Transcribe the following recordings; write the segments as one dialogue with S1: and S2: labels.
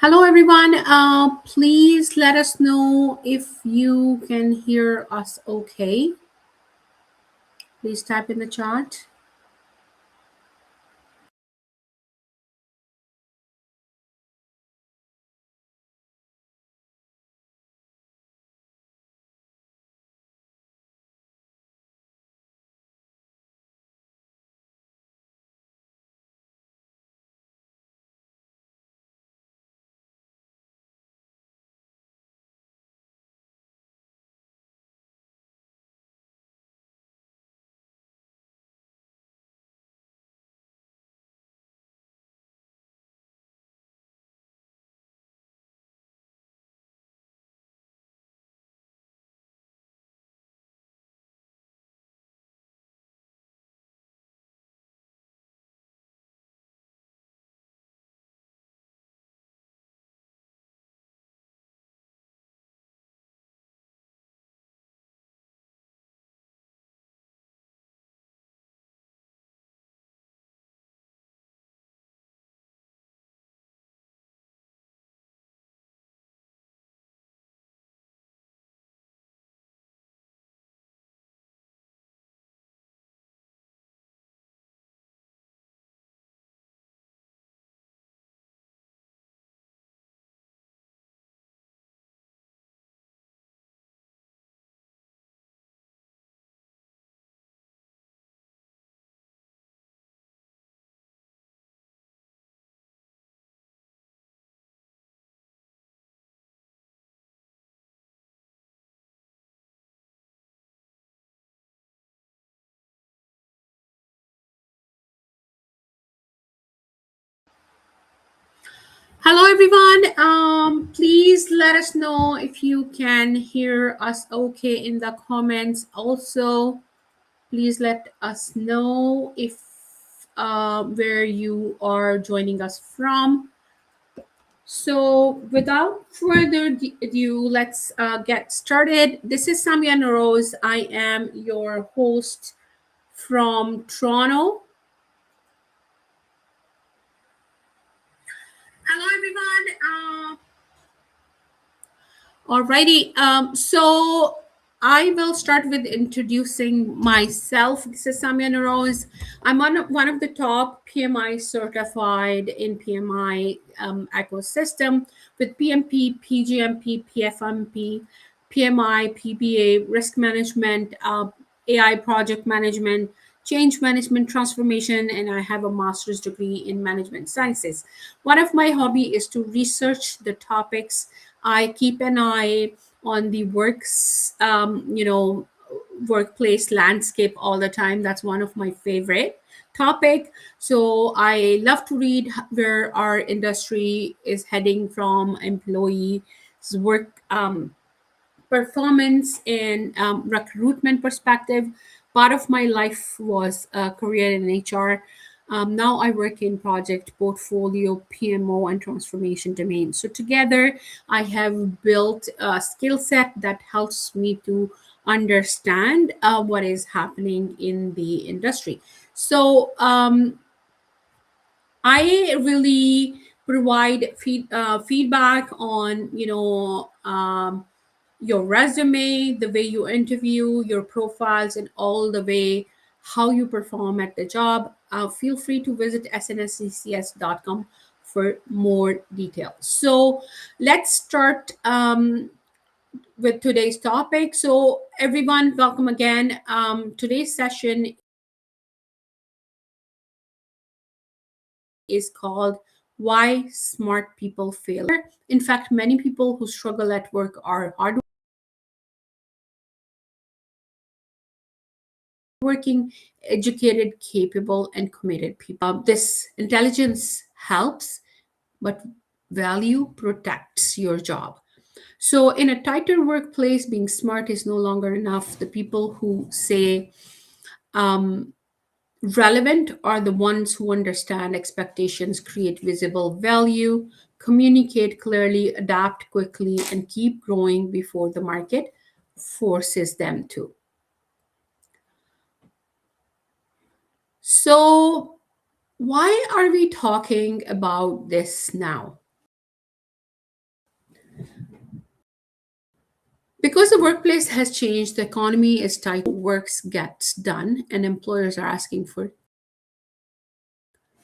S1: Hello, everyone. Please let us know if you can hear us okay. Please type in the chat. Hello, everyone. Please let us know if you can hear us okay in the comments. Also, please let us know if where you are joining us from. So, without further ado, let's get started. This is Samia Rose. I am your host from Toronto. Hello, everyone. Alrighty. So I will start with introducing myself. This is Samia Rose. I'm one of the top PMI certified in PMI ecosystem with PMP, PGMP, PFMP, PMI, PBA, risk management, AI project management, change management transformation, and I have a master's degree in management sciences. One of my hobby is to research the topics. I keep an eye on the workplace landscape all the time. That's one of my favorite topic. So I love to read where our industry is heading from employees work performance and recruitment perspective. Part of my life was a career in HR. Now I work in project portfolio, PMO, and transformation domain. So together, I have built a skill set that helps me to understand what is happening in the industry. So I really provide feedback on your resume, the way you interview, your profiles, and all the way how you perform at the job. Feel free to visit snsccs.com for more details. So let's start with today's topic. So everyone, welcome again. Today's session is called Why Smart People Fail. In fact, many people who struggle at work are hardworking, educated, capable, and committed people. This intelligence helps, but value protects your job. So, in a tighter workplace, being smart is no longer enough. The people who say um, relevant are the ones who understand expectations, create visible value, communicate clearly, adapt quickly, and keep growing before the market forces them to. So, why are we talking about this now? Because the workplace has changed, the economy is tight, work gets done, and employers are asking for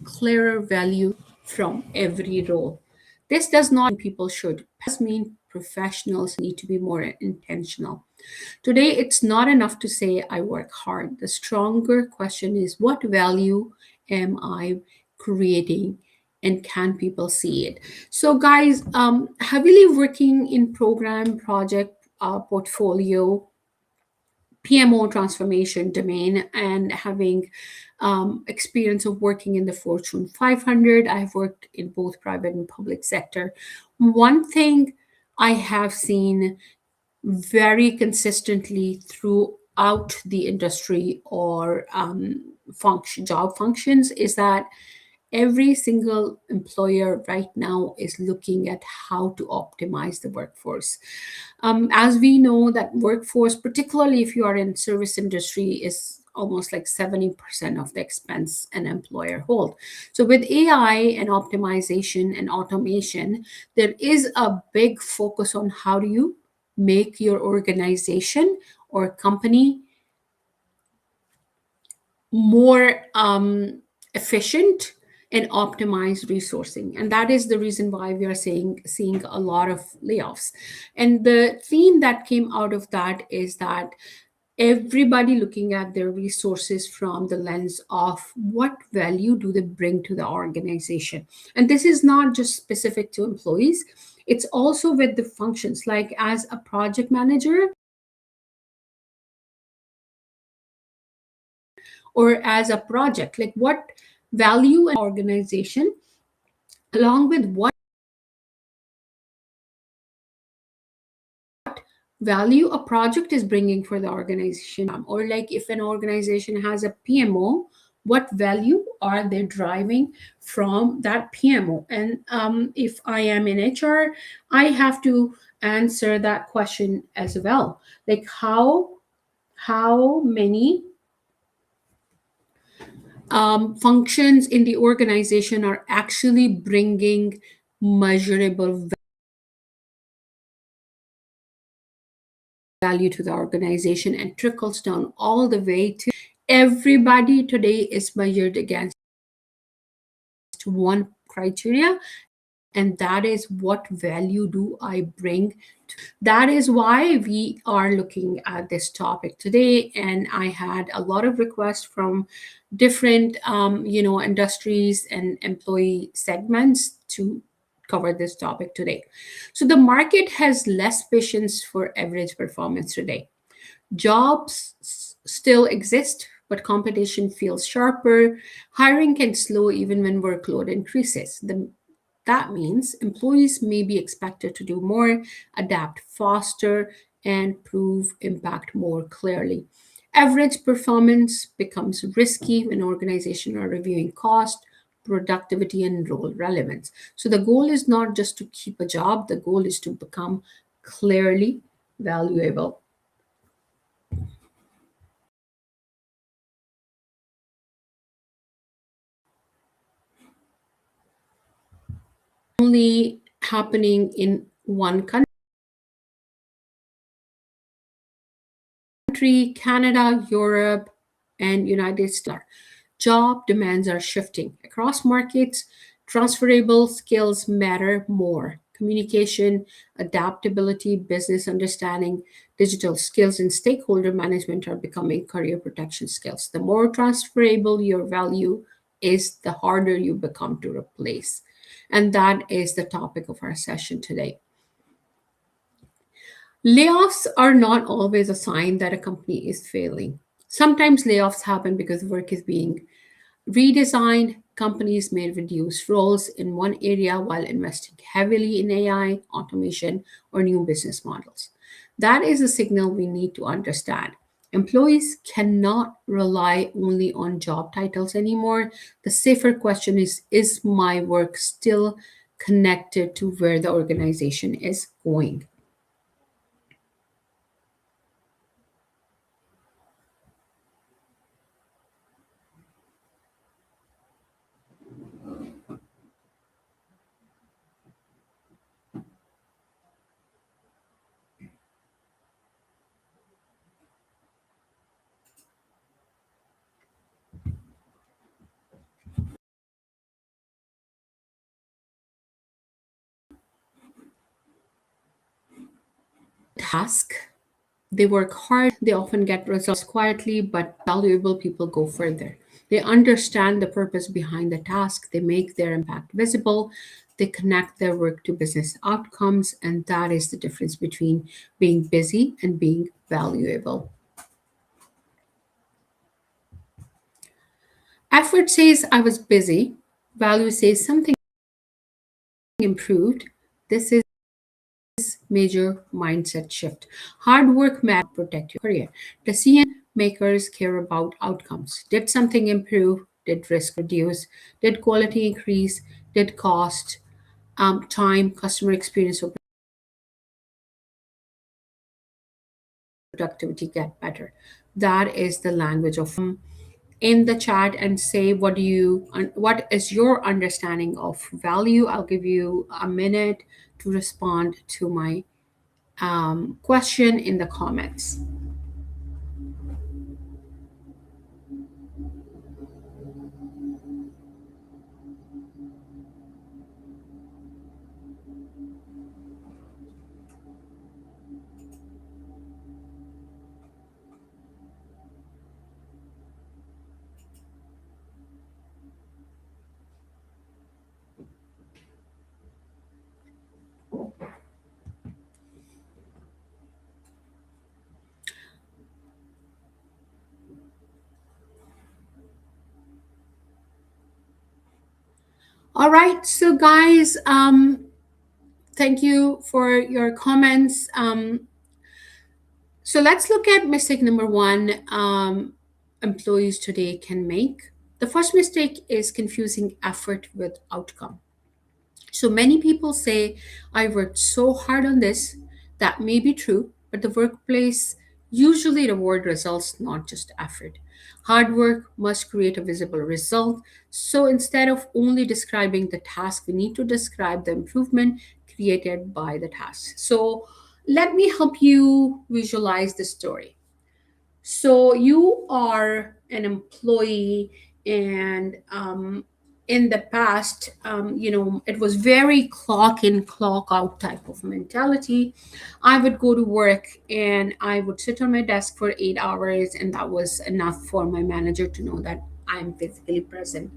S1: clearer value from every role. This does not mean people should, it does mean professionals need to be more intentional. Today, it's not enough to say I work hard. The stronger question is what value am I creating, and can people see it? So, guys, heavily working in program, project, portfolio, PMO transformation domain, and having experience of working in the Fortune 500. I've worked in both private and public sector. One thing I have seen very consistently throughout the industry or job functions is that every single employer right now is looking at how to optimize the workforce. As we know that workforce, particularly if you are in service industry, is almost like 70% of the expense an employer hold. So with AI and optimization and automation, there is a big focus on how do you make your organization or company more efficient and optimize resourcing, and that is the reason why we are seeing a lot of layoffs. And the theme that came out of that is that everybody looking at their resources from the lens of what value do they bring to the organization. And this is not just specific to employees, it's also with the functions, like as a project manager or as a project, like what value an organization, along with what value a project is bringing for the organization. Or like if an organization has a PMO, what value are they driving from that PMO? And if I am in HR, I have to answer that question as well, like how many functions in the organization are actually bringing measurable value to the organization and trickles down all the way to everybody today is measured against one criteria, and that is what value do I bring. That is why we are looking at this topic today, and I had a lot of requests from different industries and employee segments to cover this topic today. So the market has less patience for average performance today. Jobs still exist, but competition feels sharper. Hiring can slow even when workload increases. That means employees may be expected to do more, adapt faster, and prove impact more clearly. Average performance becomes risky when organizations are reviewing cost, productivity, and role relevance. So the goal is not just to keep a job, the goal is to become clearly valuable. Only happening in one country, Canada, Europe, and United States. Job demands are shifting across markets. Transferable skills matter more. Communication, adaptability, business understanding, digital skills, and stakeholder management are becoming career protection skills. The more transferable your value is, the harder you become to replace. And that is the topic of our session today. Layoffs are not always a sign that a company is failing. Sometimes layoffs happen because work is being redesigned. Companies may reduce roles in one area while investing heavily in AI, automation, or new business models. That is a signal we need to understand. Employees cannot rely only on job titles anymore. The safer question is my work still connected to where the organization is going? task. They work hard, they often get results quietly, but valuable people go further. They understand the purpose behind the task, they make their impact visible, they connect their work to business outcomes, and that is the difference between being busy and being valuable. Effort says I was busy, value says something improved. This is major mindset shift. Hard work matters to protect your career. Decision makers care about outcomes. Did something improve? Did risk reduce? Did quality increase? Did cost, time, customer experience, or productivity get better? That is the language of in the chat and say what is your understanding of value. I'll give you a minute to respond to my question in the comments. All right, so guys, thank you for your comments. So let's look at mistake number one, employees today can make. The first mistake is confusing effort with outcome. So many people say, I worked so hard on this. That may be true, but the workplace usually reward results, not just effort. Hard work must create a visible result. So instead of only describing the task, we need to describe the improvement created by the task. So let me help you visualize the story. So you are an employee, and in the past, it was very clock in, clock out type of mentality. I would go to work and I would sit on my desk for 8 hours, and that was enough for my manager to know that I'm physically present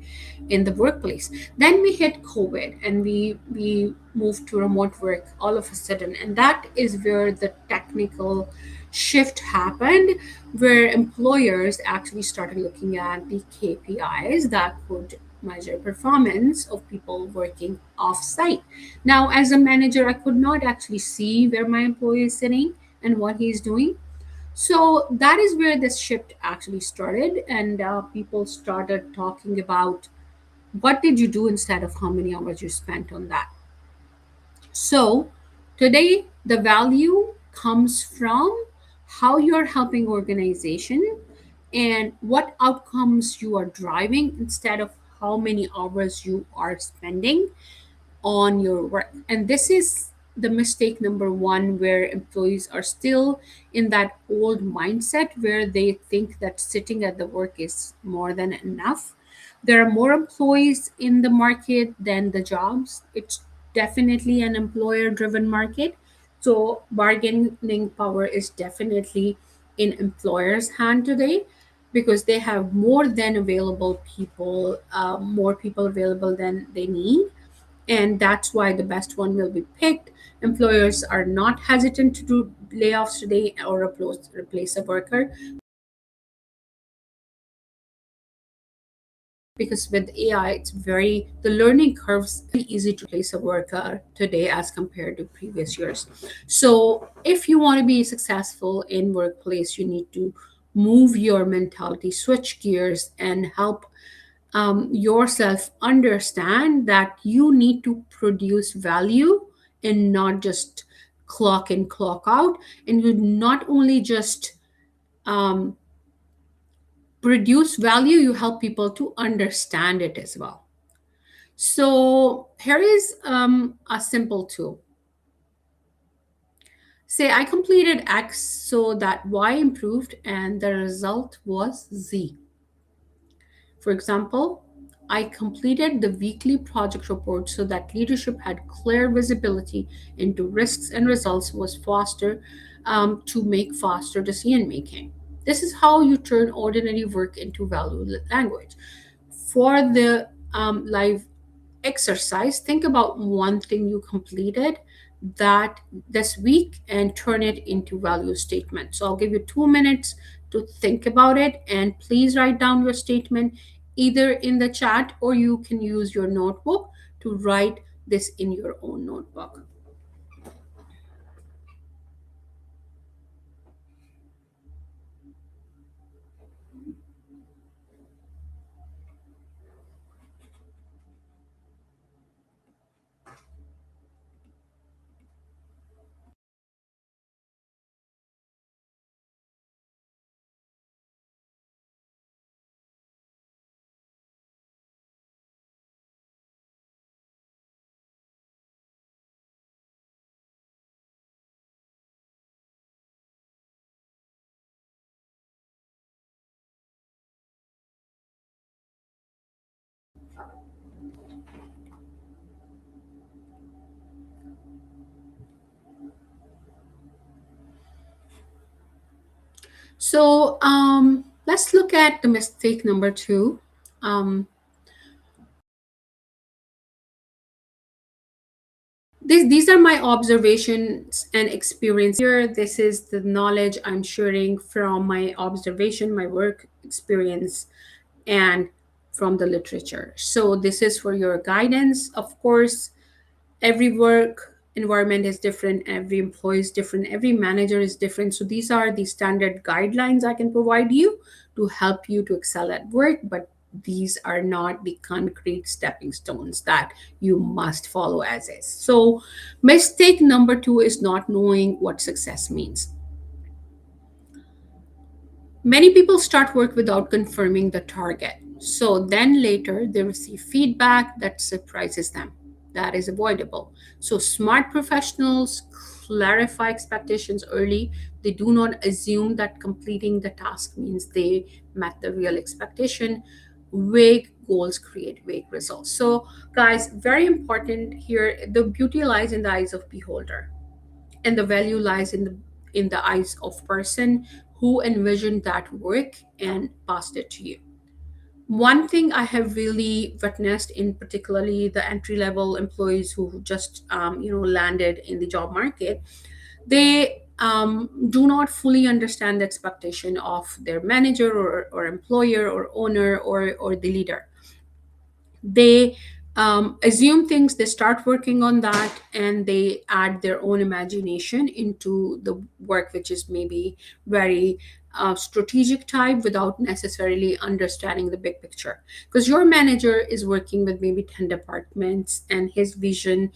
S1: in the workplace. Then we hit COVID and we moved to remote work all of a sudden, and that is where the technical shift happened, where employers actually started looking at the KPIs that could measure performance of people working off site. Now, as a manager, I could not actually see where my employee is sitting and what he's doing. So that is where this shift actually started, and people started talking about what did you do instead of how many hours you spent on that. So today, the value comes from how you're helping organization and what outcomes you are driving instead of how many hours you are spending on your work. And this is the mistake number one, where employees are still in that old mindset where they think that sitting at the work is more than enough. There are more employees in the market than the jobs. It's definitely an employer driven market. So bargaining power is definitely in employers' hand today, because they have more than available people, more people available than they need, and that's why the best one will be picked. Employers are not hesitant to do layoffs today or replace a worker, because with AI, it's very the learning curves very easy to replace a worker today as compared to previous years. So if you want to be successful in workplace, you need to move your mentality, switch gears, and help yourself understand that you need to produce value and not just clock in, clock out. And you not only just um, produce value, you help people to understand it as well. So here is a simple tool. Say I completed X so that Y improved and the result was Z. For example, I completed the weekly project report so that leadership had clear visibility into risks and results was faster. to make faster decision making. This is how you turn ordinary work into value language. For the live exercise, think about one thing you completed that this week and turn it into value statement. So I'll give you 2 minutes to think about it, and please write down your statement either in the chat, or you can use your notebook to write this in your own notebook. So let's look at the mistake number two. Um, these are my observations and experience here. This is the knowledge I'm sharing from my observation, my work experience, and from the literature. So this is for your guidance. Of course, every work environment is different, every employee is different, every manager is different. So these are the standard guidelines I can provide you to help you to excel at work, but these are not the concrete stepping stones that you must follow as is. So mistake number two is not knowing what success means. Many people start work without confirming the target. So then later they receive feedback that surprises them. That is avoidable. So smart professionals clarify expectations early. They do not assume that completing the task means they met the real expectation. Vague goals create vague results. So, guys, very important here. The beauty lies in the eyes of beholder, and the value lies in the eyes of person who envisioned that work and passed it to you. One thing I have really witnessed in particularly the entry level employees who just landed in the job market, they do not fully understand the expectation of their manager or employer or owner or the leader. They assume things, they start working on that, and they add their own imagination into the work, which is maybe very strategic type without necessarily understanding the big picture. Because your manager is working with maybe 10 departments, and his vision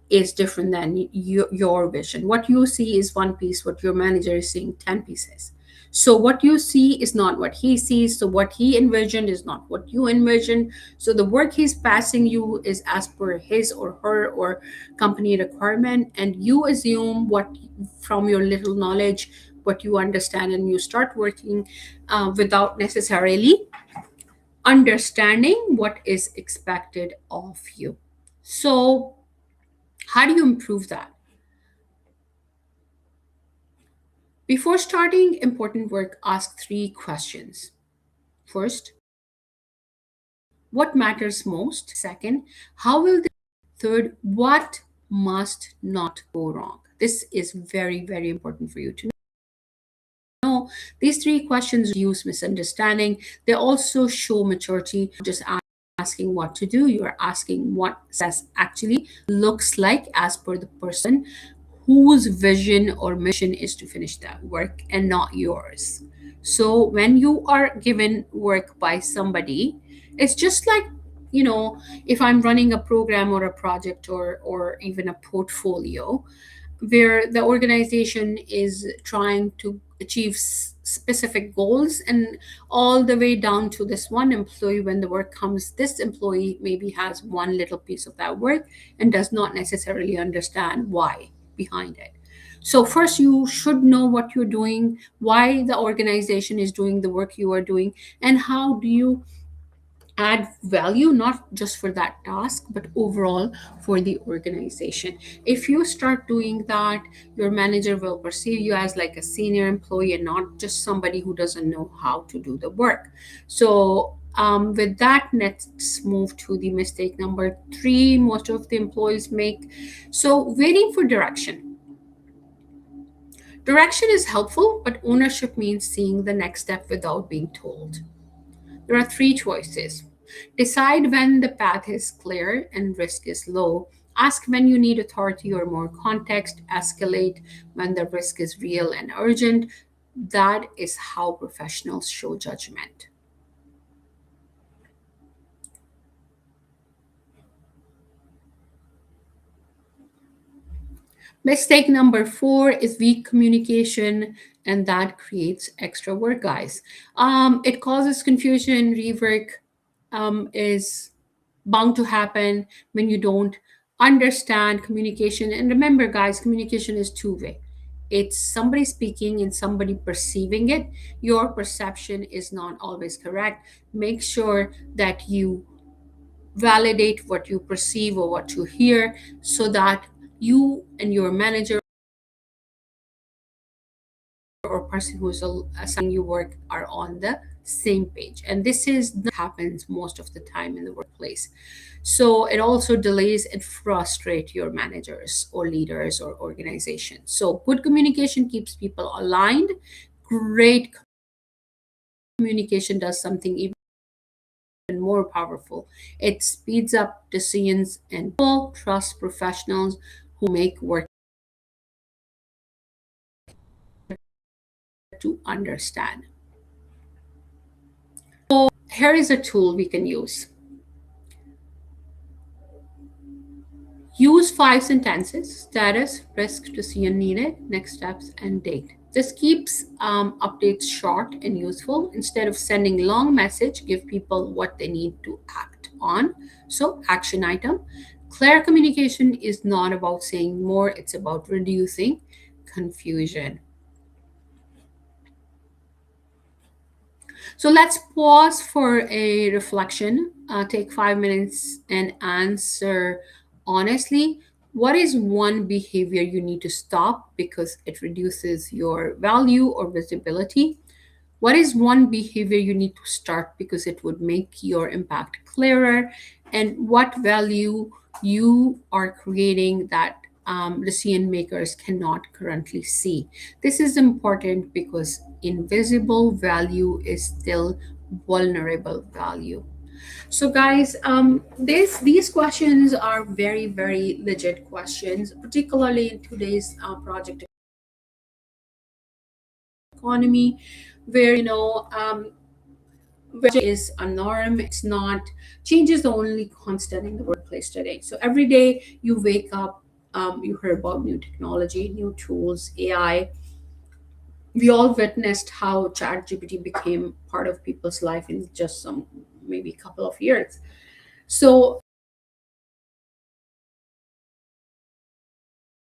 S1: is different than your vision. What you see is one piece, what your manager is seeing 10 pieces. So what you see is not what he sees. So what he envisioned is not what you envisioned. So the work he's passing you is as per his or her or company requirement, and you assume what from your little knowledge, what you understand, and you start working without necessarily understanding what is expected of you. So how do you improve that? Before starting important work, ask three questions. First, what matters most? Second, how will this? Third, what must not go wrong? This is very, very important for you to know. These three questions reduce misunderstanding. They also show maturity. Just asking what to do, you are asking what success actually looks like as per the person whose vision or mission is to finish that work and not yours. So when you are given work by somebody, it's just like, if I'm running a program or a project or even a portfolio where the organization is trying to achieve specific goals, and all the way down to this one employee, when the work comes, this employee maybe has one little piece of that work and does not necessarily understand why behind it. So first you should know what you're doing, why the organization is doing the work you are doing, and how do you add value not just for that task but overall for the organization. If you start doing that, your manager will perceive you as like a senior employee and not just somebody who doesn't know how to do the work. So with that, let's move to the mistake number three most of the employees make. So waiting for direction. Direction is helpful, but ownership means seeing the next step without being told. There are three choices. Decide when the path is clear and risk is low. Ask when you need authority or more context. Escalate when the risk is real and urgent. That is how professionals show judgment. Mistake number four is weak communication, and that creates extra work, guys. It causes confusion. Rework is bound to happen when you don't understand communication. And remember, guys, communication is two-way. It's somebody speaking and somebody perceiving it. Your perception is not always correct. Make sure that you validate what you perceive or what you hear so that you and your manager or person who's assigning you work are on the same page. And this is happens most of the time in the workplace. So it also delays and frustrate your managers or leaders or organizations. So good communication keeps people aligned. Great communication does something even more powerful. It speeds up decisions and people trust professionals who make work to understand. So here is a tool we can use. Use five sentences: status, risk, decision needed, next steps, and date. This keeps updates short and useful. Instead of sending long message, give people what they need to act on. So action item. Clear communication is not about saying more, it's about reducing confusion. So let's pause for a reflection. Take 5 minutes and answer honestly. What is one behavior you need to stop because it reduces your value or visibility? What is one behavior you need to start because it would make your impact clearer? And what value you are creating that decision makers cannot currently see? This is important because invisible value is still vulnerable value. So, guys, these questions are very, very legit questions, particularly in today's project economy, where which is a norm. It's not change is the only constant in the workplace today. So every day you wake up, you hear about new technology, new tools, AI. We all witnessed how ChatGPT became part of people's life in just some maybe couple of years. So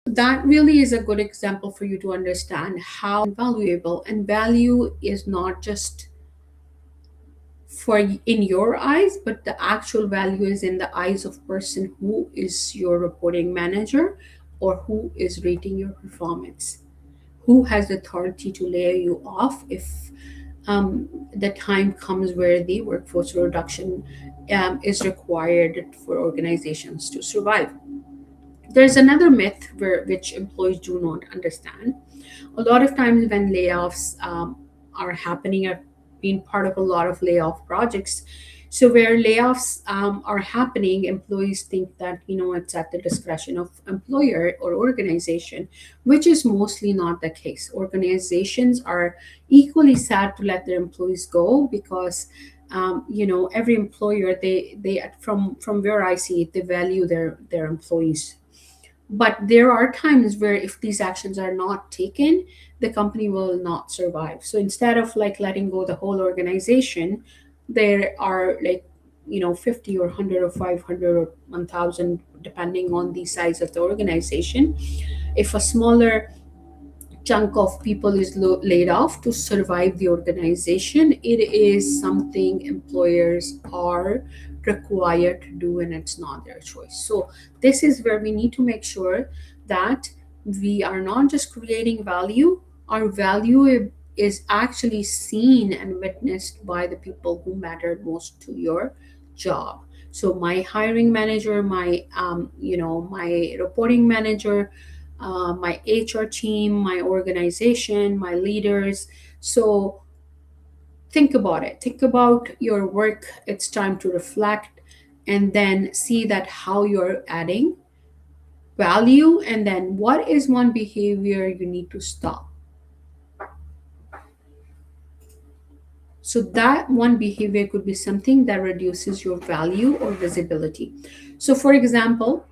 S1: that really is a good example for you to understand how valuable, and value is not just for in your eyes, but the actual value is in the eyes of person who is your reporting manager or who is rating your performance, who has authority to lay you off if the time comes where the workforce reduction is required for organizations to survive. There's another myth which employees do not understand. A lot of times when layoffs are happening, I've been part of a lot of layoff projects. So where layoffs are happening, employees think that it's at the discretion of employer or organization, which is mostly not the case. Organizations are equally sad to let their employees go because every employer, they from where I see it, they value their employees. But there are times where if these actions are not taken, the company will not survive. So instead of like letting go the whole organization, there are like 50 or 100 or 500 or 1000, depending on the size of the organization. If a smaller chunk of people is laid off to survive the organization. It is something employers are required to do, and it's not their choice. So this is where we need to make sure that we are not just creating value. Our value is actually seen and witnessed by the people who matter most to your job. So my hiring manager, my my reporting manager, my HR team, my organization, my leaders. So think about it. Think about your work. It's time to reflect and then see that how you're adding value, and then what is one behavior you need to stop. So that one behavior could be something that reduces your value or visibility. So for example,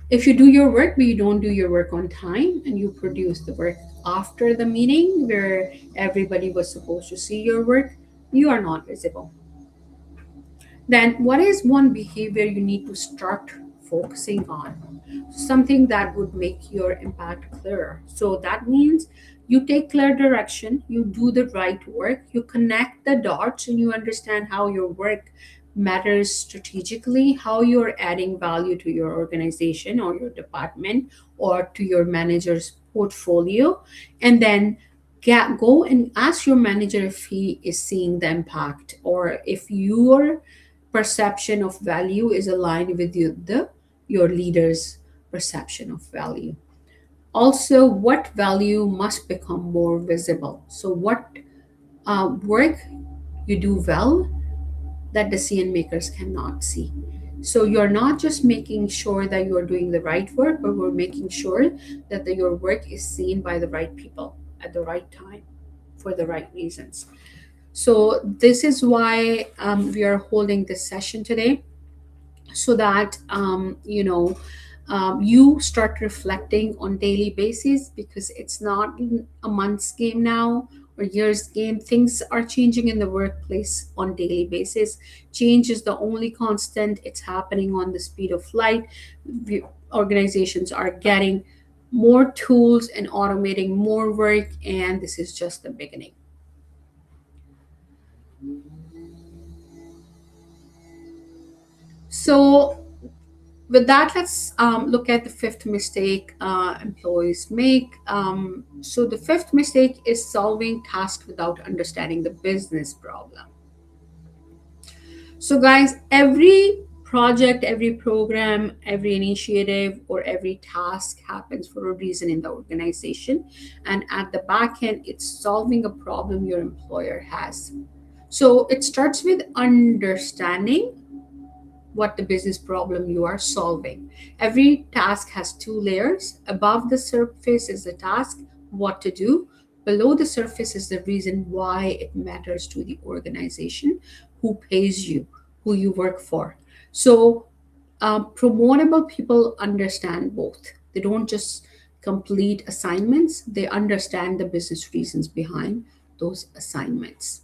S1: if you do your work but you don't do your work on time and you produce the work after the meeting where everybody was supposed to see your work, you are not visible. Then what is one behavior you need to start focusing on? Something that would make your impact clearer. So that means you take clear direction, you do the right work, you connect the dots, and you understand how your work matters strategically, how you're adding value to your organization or your department or to your manager's portfolio. And then go and ask your manager if he is seeing the impact, or if your perception of value is aligned with your leader's perception of value. Also, what value must become more visible? So what work you do well that decision makers cannot see. So you're not just making sure that you're doing the right work, but we're making sure that your work is seen by the right people at the right time for the right reasons. So this is why we are holding this session today, so that you start reflecting on daily basis, because it's not a month's game now or years game. Things are changing in the workplace on daily basis. Change is the only constant. It's happening on the speed of light. Organizations are getting more tools and automating more work, and this is just the beginning. So with that, let's look at the fifth mistake employees make. So the fifth mistake is solving tasks without understanding the business problem. So guys, every project, every program, every initiative, or every task happens for a reason in the organization, and at the back end it's solving a problem your employer has. So it starts with understanding what the business problem you are solving. Every task has two layers. Above the surface is the task, what to do. Below the surface is the reason why it matters to the organization, who pays you, who you work for. So, promotable people understand both. They don't just complete assignments, they understand the business reasons behind those assignments.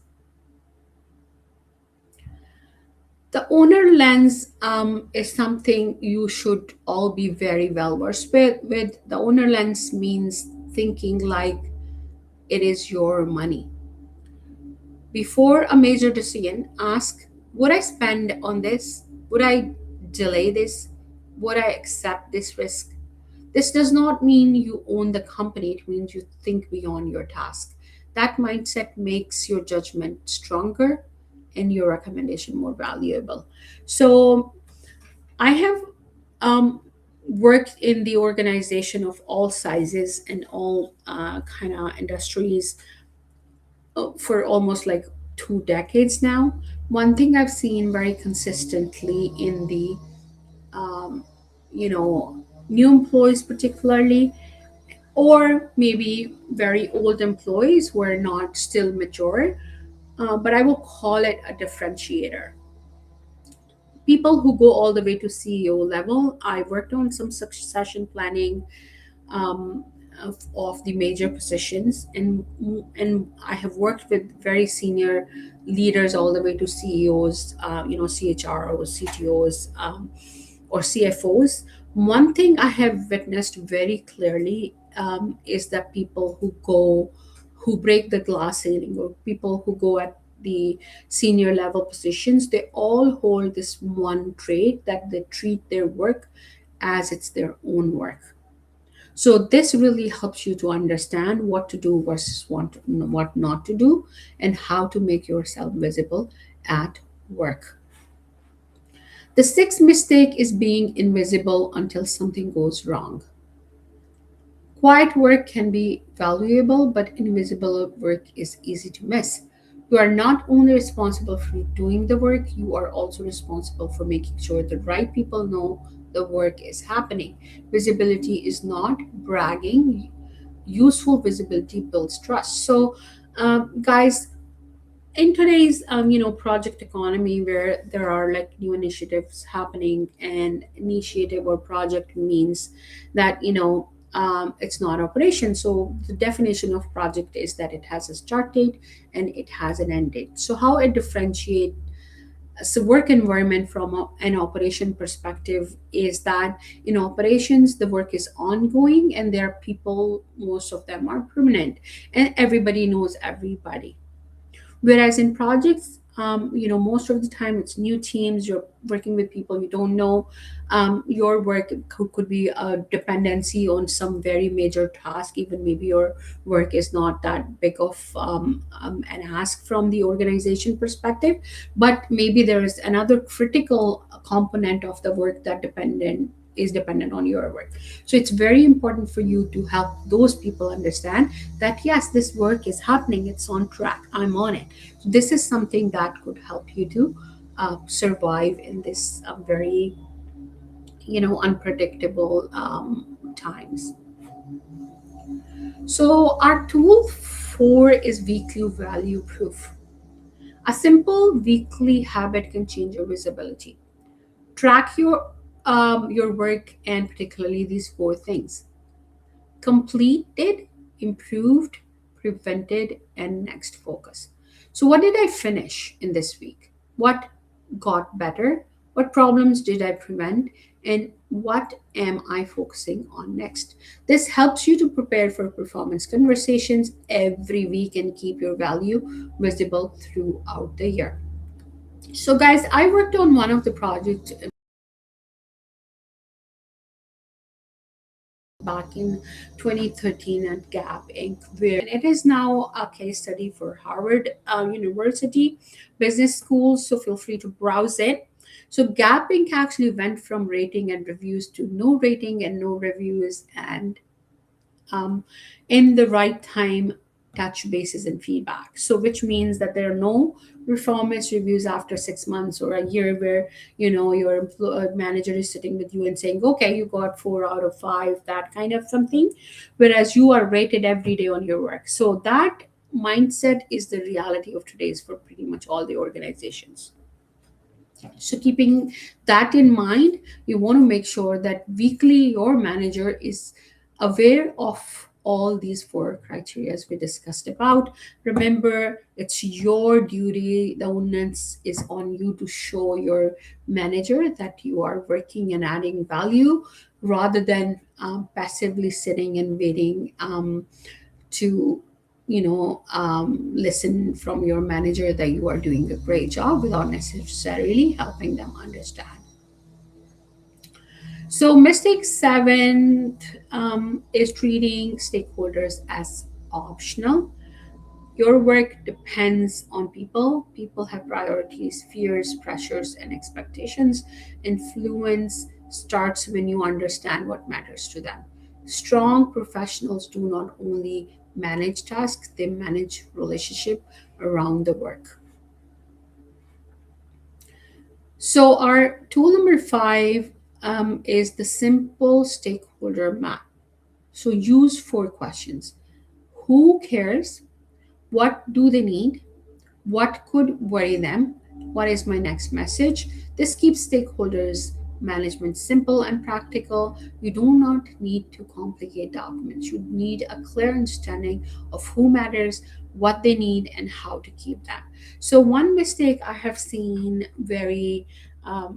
S1: The owner lens is something you should all be very well versed with. The owner lens means thinking like it is your money. Before a major decision, ask, would I spend on this? Would I delay this? Would I accept this risk? This does not mean you own the company, it means you think beyond your task. That mindset makes your judgment stronger and your recommendation more valuable. So, I have worked in the organization of all sizes and all kind of industries for almost like 2 decades now. One thing I've seen very consistently in the um, you know new employees particularly, or maybe very old employees who are not still mature, but I will call it a differentiator. People who go all the way to CEO level. I worked on some succession planning of the major positions, and I have worked with very senior leaders all the way to CEOs, CHROs, CTOs, or CFOs. One thing I have witnessed very clearly is that people who break the glass ceiling, or people who go at the senior level positions, they all hold this one trait, that they treat their work as it's their own work. So this really helps you to understand what to do versus what not to do, and how to make yourself visible at work. The sixth mistake is being invisible until something goes wrong. Quiet work can be valuable, but invisible work is easy to miss. You are not only responsible for doing the work, you are also responsible for making sure the right people know the work is happening. Visibility is not bragging. Useful visibility builds trust. So, guys, in today's project economy, where there are like new initiatives happening, and initiative or project means that it's not operation. So the definition of project is that it has a start date and it has an end date. So how it differentiate so work environment from an operation perspective is that in operations the work is ongoing, and there are people, most of them are permanent, and everybody knows everybody. Whereas in projects, most of the time it's new teams, you're working with people you don't know. Your work could be a dependency on some very major task, even maybe your work is not that big of an ask from the organization perspective, but maybe there is another critical component of the work that dependent on your work. So it's very important for you to help those people understand that yes, this work is happening, it's on track, I'm on it. So this is something that could help you to survive in this very unpredictable times. So our tool 4 is weekly value proof. A simple weekly habit can change your visibility. Track your work, and particularly these 4 things: completed, improved, prevented, and next focus. So, what did I finish in this week? What got better? What problems did I prevent? And what am I focusing on next? This helps you to prepare for performance conversations every week and keep your value visible throughout the year. So, guys, I worked on one of the projects back in 2013 at Gap Inc., where it is now a case study for Harvard University Business School. So feel free to browse it. So Gap Inc. actually went from rating and reviews to no rating and no reviews, and um, in the right time touch bases and feedback. So which means that there are no performance reviews after 6 months or a year, where your manager is sitting with you and saying, okay, you got 4 out of 5, that kind of something, whereas you are rated every day on your work. So that mindset is the reality of today's for pretty much all the organizations. So, keeping that in mind, you want to make sure that weekly your manager is aware of all these 4 criteria we discussed about. Remember, it's your duty, the onus is on you to show your manager that you are working and adding value, rather than passively sitting and waiting to listen from your manager that you are doing a great job without necessarily helping them understand. So mistake 7 is treating stakeholders as optional. Your work depends on people. People have priorities, fears, pressures, and expectations. Influence starts when you understand what matters to them. Strong professionals do not only manage tasks, they manage relationship around the work. So our tool number 5 is the simple stakeholder map. So use 4 questions. Who cares? What do they need? What could worry them? What is my next message? This keeps stakeholders management simple and practical. You do not need to complicate documents. You need a clear understanding of who matters, what they need, and how to keep that. So, one mistake I have seen very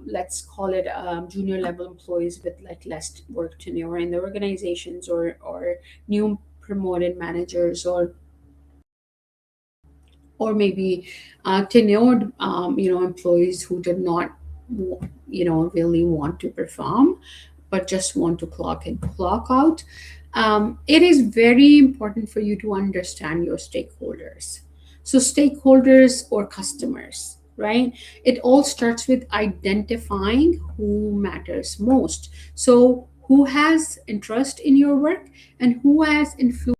S1: let's call it junior level employees with like less work tenure in the organizations, or new promoted managers, or maybe tenured employees who did not really want to perform, but just want to clock in clock out. It is very important for you to understand your stakeholders. So stakeholders or customers, right? It all starts with identifying who matters most. So who has interest in your work, and who has influence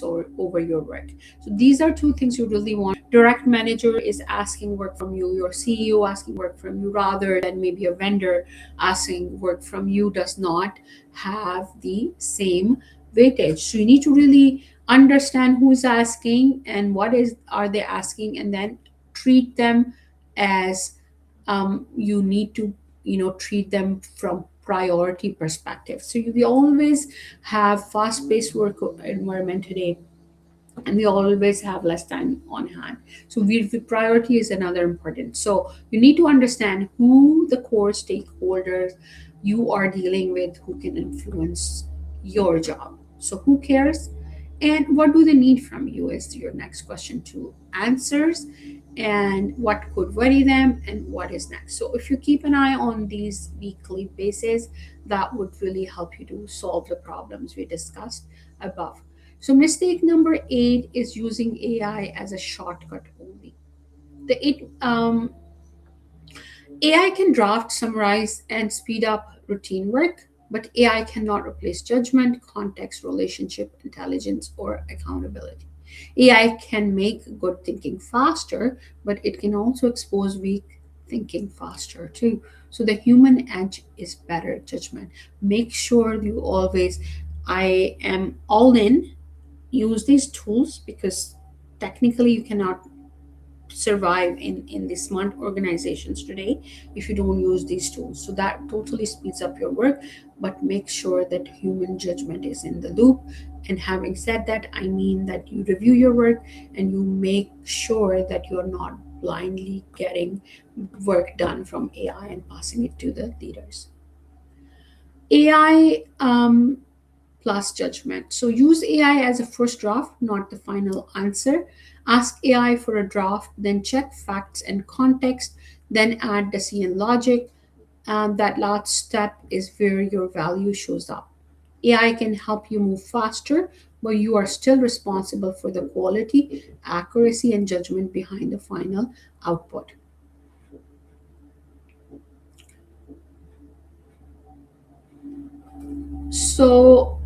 S1: over your work. So these are two things you really want. Direct manager is asking work from you, your CEO asking work from you, rather than maybe a vendor asking work from you, does not have the same weightage. So you need to really understand who's asking and what is are they asking, and then treat them as you need to treat them from priority perspective. So we always have fast-paced work environment today, and we always have less time on hand. So the priority is another important. So you need to understand who the core stakeholders you are dealing with, who can influence your job. So who cares, and what do they need from you is your next question to answers, and what could worry them, and what is next. So if you keep an eye on these weekly basis, that would really help you to solve the problems we discussed above. So mistake number 8 is using AI as a shortcut only. AI can draft, summarize, and speed up routine work, but AI cannot replace judgment, context, relationship, intelligence, or accountability. AI can make good thinking faster, but it can also expose weak thinking faster too. So the human edge is better judgment. Make sure you always, I am all in, use these tools, because technically you cannot survive in the smart organizations today if you don't use these tools. So that totally speeds up your work, but make sure that human judgment is in the loop. And having said that, I mean that you review your work and you make sure that you're not blindly getting work done from AI and passing it to the leaders. AI plus judgment. So use AI as a first draft, not the final answer. Ask AI for a draft, then check facts and context, then add decision logic. And that last step is where your value shows up. AI can help you move faster, but you are still responsible for the quality, accuracy, and judgment behind the final output. So,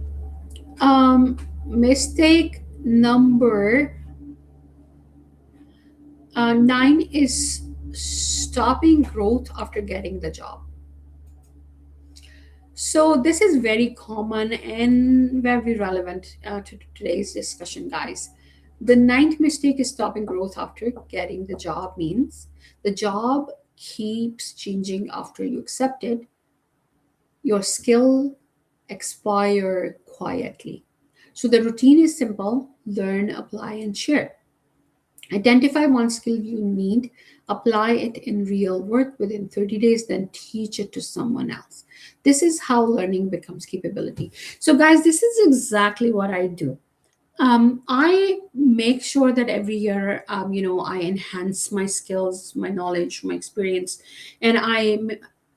S1: mistake number 9 is stopping growth after getting the job. So this is very common and very relevant to today's discussion, guys. The ninth mistake is stopping growth after getting the job means the job keeps changing after you accept it. Your skill expire quietly. So the routine is simple: learn, apply, and share. Identify one skill you need, apply it in real work within 30 days, then teach it to someone else. This is how learning becomes capability. So, guys, this is exactly what I do. I make sure that every year, I enhance my skills, my knowledge, my experience, and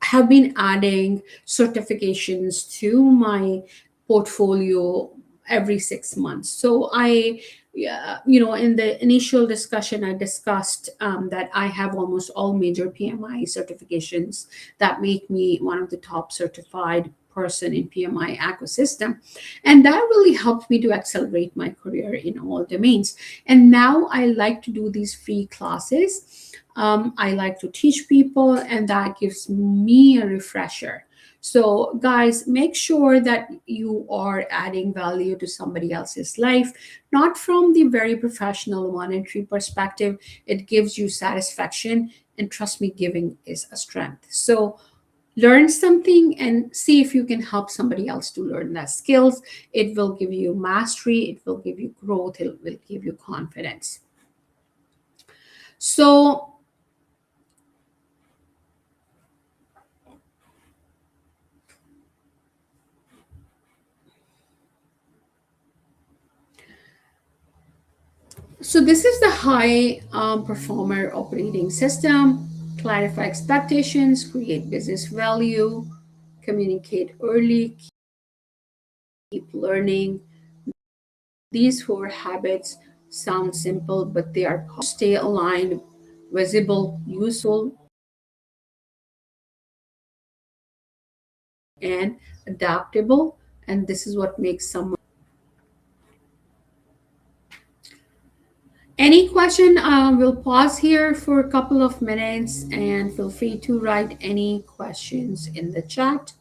S1: have been adding certifications to my portfolio every 6 months. So yeah, in the initial discussion, I discussed that I have almost all major PMI certifications that make me one of the top certified person in PMI ecosystem. And that really helped me to accelerate my career in all domains. And now I like to do these free classes. I like to teach people, and that gives me a refresher. So, guys, make sure that you are adding value to somebody else's life, not from the very professional monetary perspective. It gives you satisfaction, and trust me, giving is a strength. So, learn something and see if you can help somebody else to learn that skills. It will give you mastery, it will give you growth, it will give you confidence. So So this is the high performer operating system. Clarify expectations, create business value, communicate early, keep learning. These four habits sound simple, but they are stay aligned, visible, useful, and adaptable. And this is what makes someone. Any question? We'll pause here for a couple of minutes and feel free to write any questions in the chat.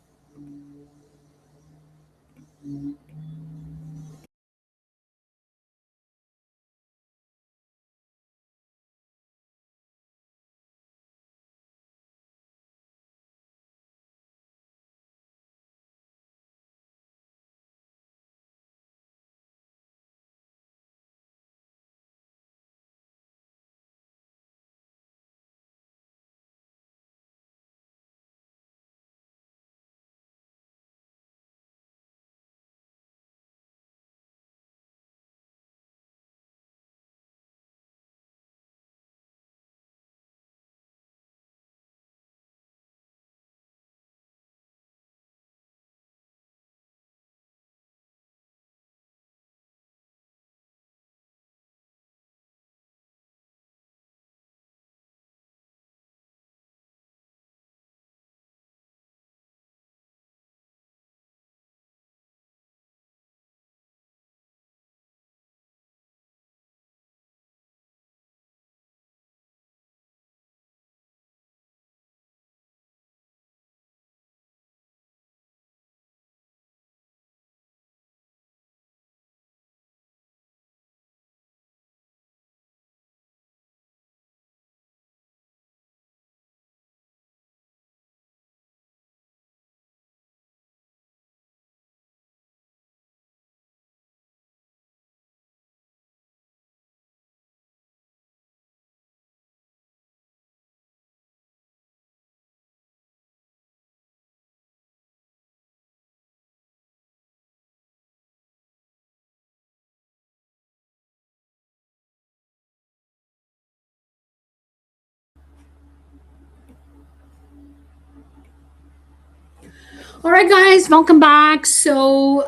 S1: All right, guys, welcome back. So,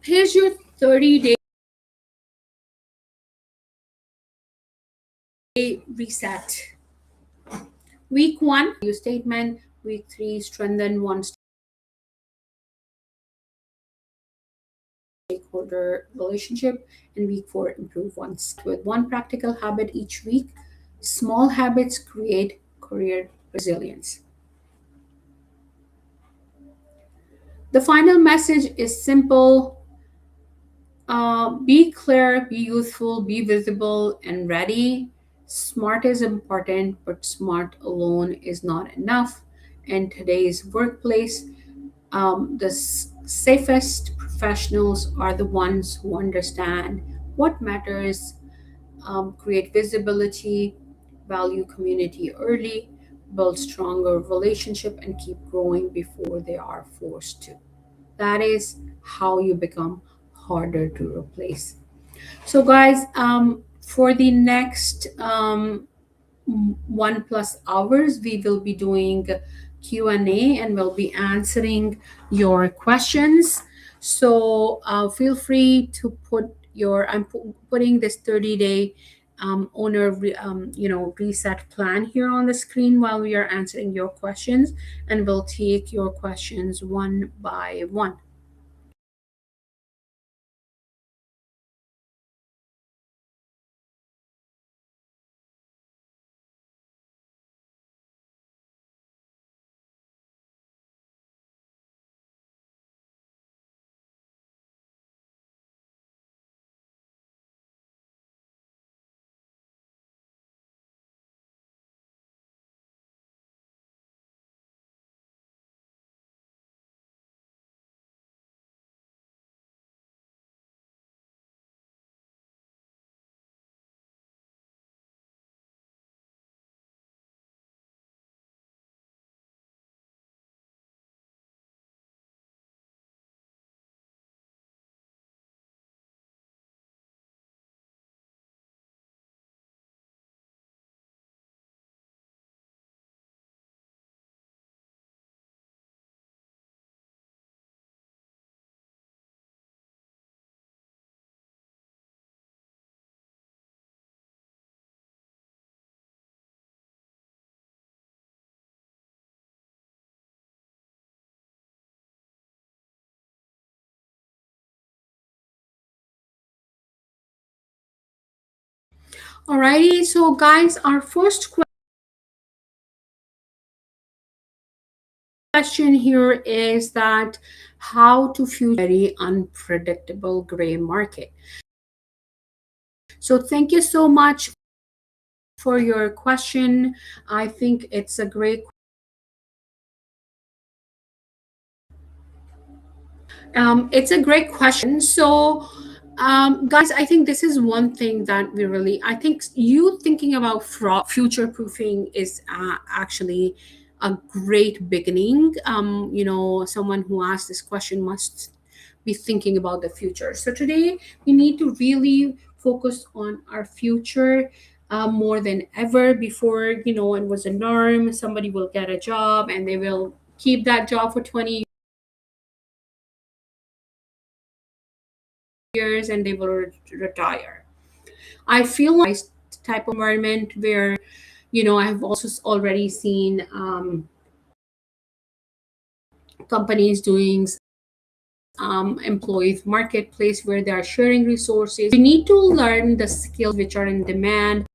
S1: here's your 30-day reset. Week one, your statement. Week three, strengthen one stakeholder relationship. And week four, improve once. With one practical habit each week, small habits create career resilience. The final message is simple: be clear, be youthful, be visible, and ready. Smart is important, but smart alone is not enough. In today's workplace, the safest professionals are the ones who understand what matters, create visibility, value community early, build stronger relationship, and keep growing before they are forced to. That is how you become harder to replace. So, guys, for the next 1+ hours, we will be doing Q&A and we'll be answering your questions. So feel free to put your, putting this 30-day reset plan here on the screen while we are answering your questions, and we'll take your questions one by one. Alrighty, so guys, our first question here is that how to future very unpredictable gray market. So thank you so much for your question. I think it's a great it's a great question. So, guys, I think this is one thing that we really, I think you thinking about future proofing is actually a great beginning. Someone who asked this question must be thinking about the future. So, today we need to really focus on our future. More than ever before, it was a norm. Somebody will get a job and they will keep that job for 20 years and they will retire. I feel like type of environment where I have also already seen companies doing employees marketplace where they are sharing resources. We need to learn the skills which are in demand.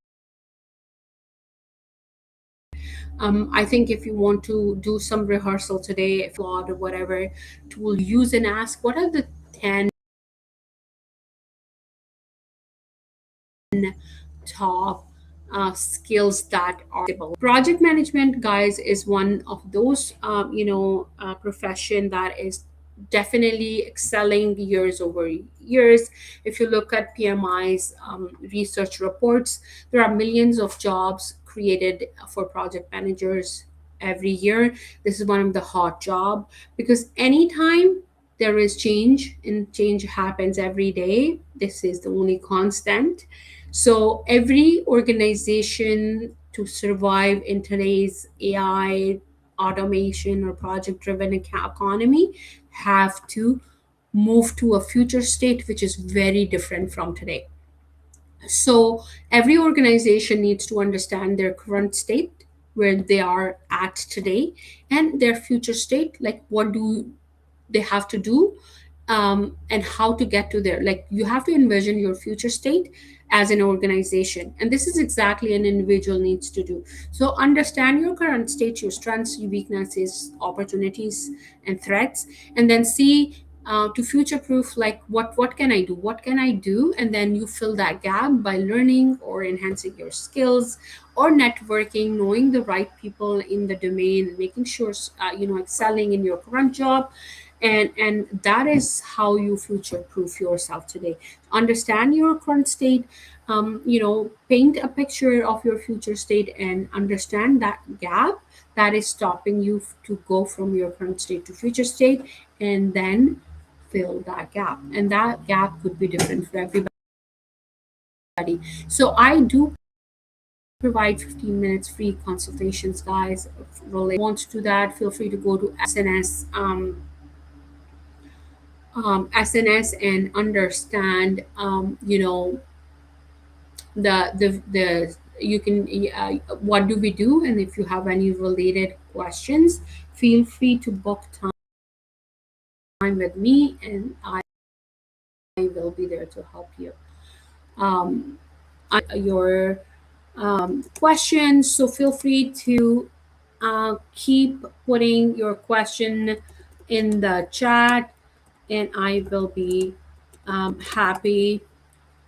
S1: I think if you want to do some rehearsal today, if you or whatever tool use and ask what are the 10 top skills that are valuable. Project management, guys, is one of those profession that is definitely excelling years over years. If you look at PMI's research reports, there are millions of jobs created for project managers every year. This is one of the hot job because anytime there is change and change happens every day, this is the only constant. So every organization to survive in today's AI, automation, or project driven economy have to move to a future state which is very different from today. So every organization needs to understand their current state, where they are at today, and their future state, like what do they have to do, and how to get to there. Like you have to envision your future state as an organization, and this is exactly an individual needs to do. So understand your current state, your strengths, your weaknesses, opportunities, and threats, and then see to future proof, like what can I do, what can I do, and then you fill that gap by learning or enhancing your skills or networking, knowing the right people in the domain, making sure excelling in your current job. And that is how you future proof yourself today. Understand your current state, paint a picture of your future state and understand that gap that is stopping you to go from your current state to future state, and then fill that gap. And that gap could be different for everybody. So I do provide 15 minutes free consultations, guys. If you really want to do that, feel free to go to SNS and understand, the you can what do we do, and if you have any related questions, feel free to book time with me, and I will be there to help you. Um, your questions, so feel free to keep putting your question in the chat, and I will be happy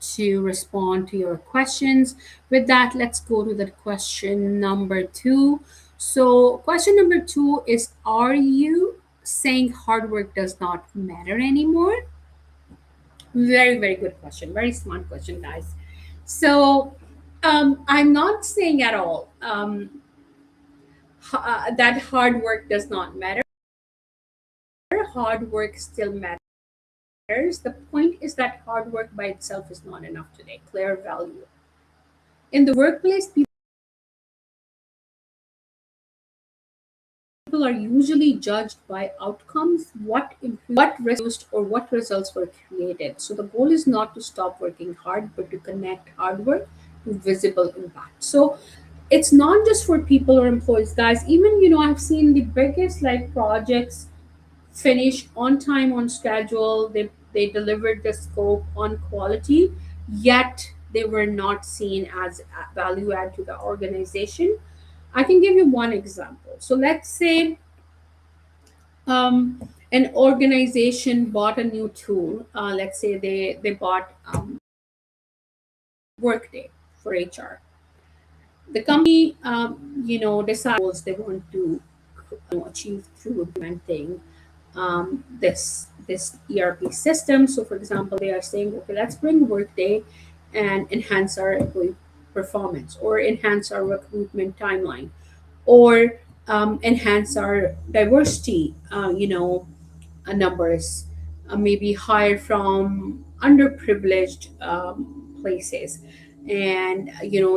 S1: to respond to your questions. With that, let's go to the question number 2. So, question number 2 is, are you saying hard work does not matter anymore? Very, very good question. Very smart question, guys. So, I'm not saying at all that hard work does not matter. Hard work still matters. The point is that hard work by itself is not enough today. Clear value. In the workplace, people are usually judged by outcomes, what improved, what reduced, or what results were created. So the goal is not to stop working hard, but to connect hard work to visible impact. So it's not just for people or employees, guys. Even I've seen the biggest like projects finish on time, on schedule. They delivered the scope on quality, yet they were not seen as a value add to the organization. I can give you one example. So let's say an organization bought a new tool. Let's say they bought Workday for HR. The company, decides they want to achieve through implementing this ERP system. So, for example, they are saying, okay, let's bring Workday and enhance our employee performance, or enhance our recruitment timeline, or enhance our diversity, numbers, maybe hire from underprivileged places. And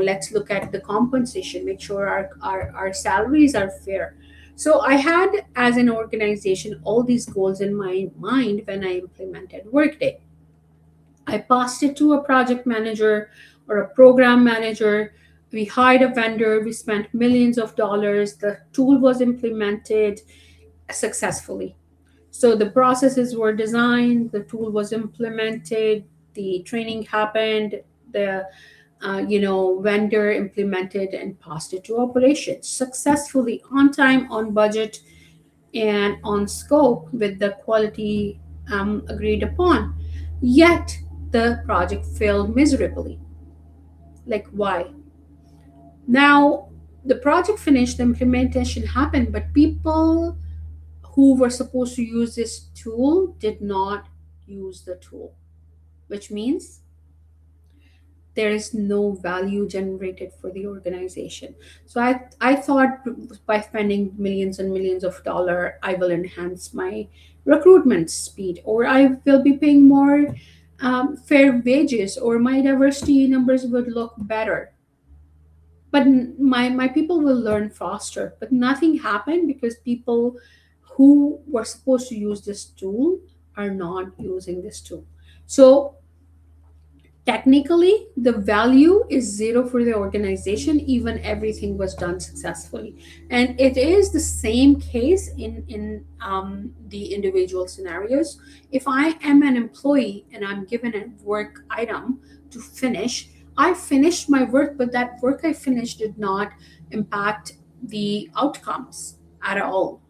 S1: let's look at the compensation, make sure our salaries are fair. So I had, as an organization, all these goals in my mind when I implemented Workday. I passed it to a project manager or a program manager. We hired a vendor, we spent millions of dollars, the tool was implemented successfully. So the processes were designed, the tool was implemented, the training happened, the vendor implemented and passed it to operations successfully, on time, on budget, and on scope with the quality agreed upon. Yet the project failed miserably. Like, why? Now the project finished, the implementation happened, but people who were supposed to use this tool did not use the tool, which means there is no value generated for the organization. So I thought by spending millions and millions of dollars, I will enhance my recruitment speed, or I will be paying more fair wages, or my diversity numbers would look better. But my people will learn faster. But nothing happened because people who were supposed to use this tool are not using this tool. So technically the value is zero for the organization, even everything was done successfully. And it is the same case in the individual scenarios. If I am an employee and I'm given a work item to finish, I finished my work, but that work I finished did not impact the outcomes at all.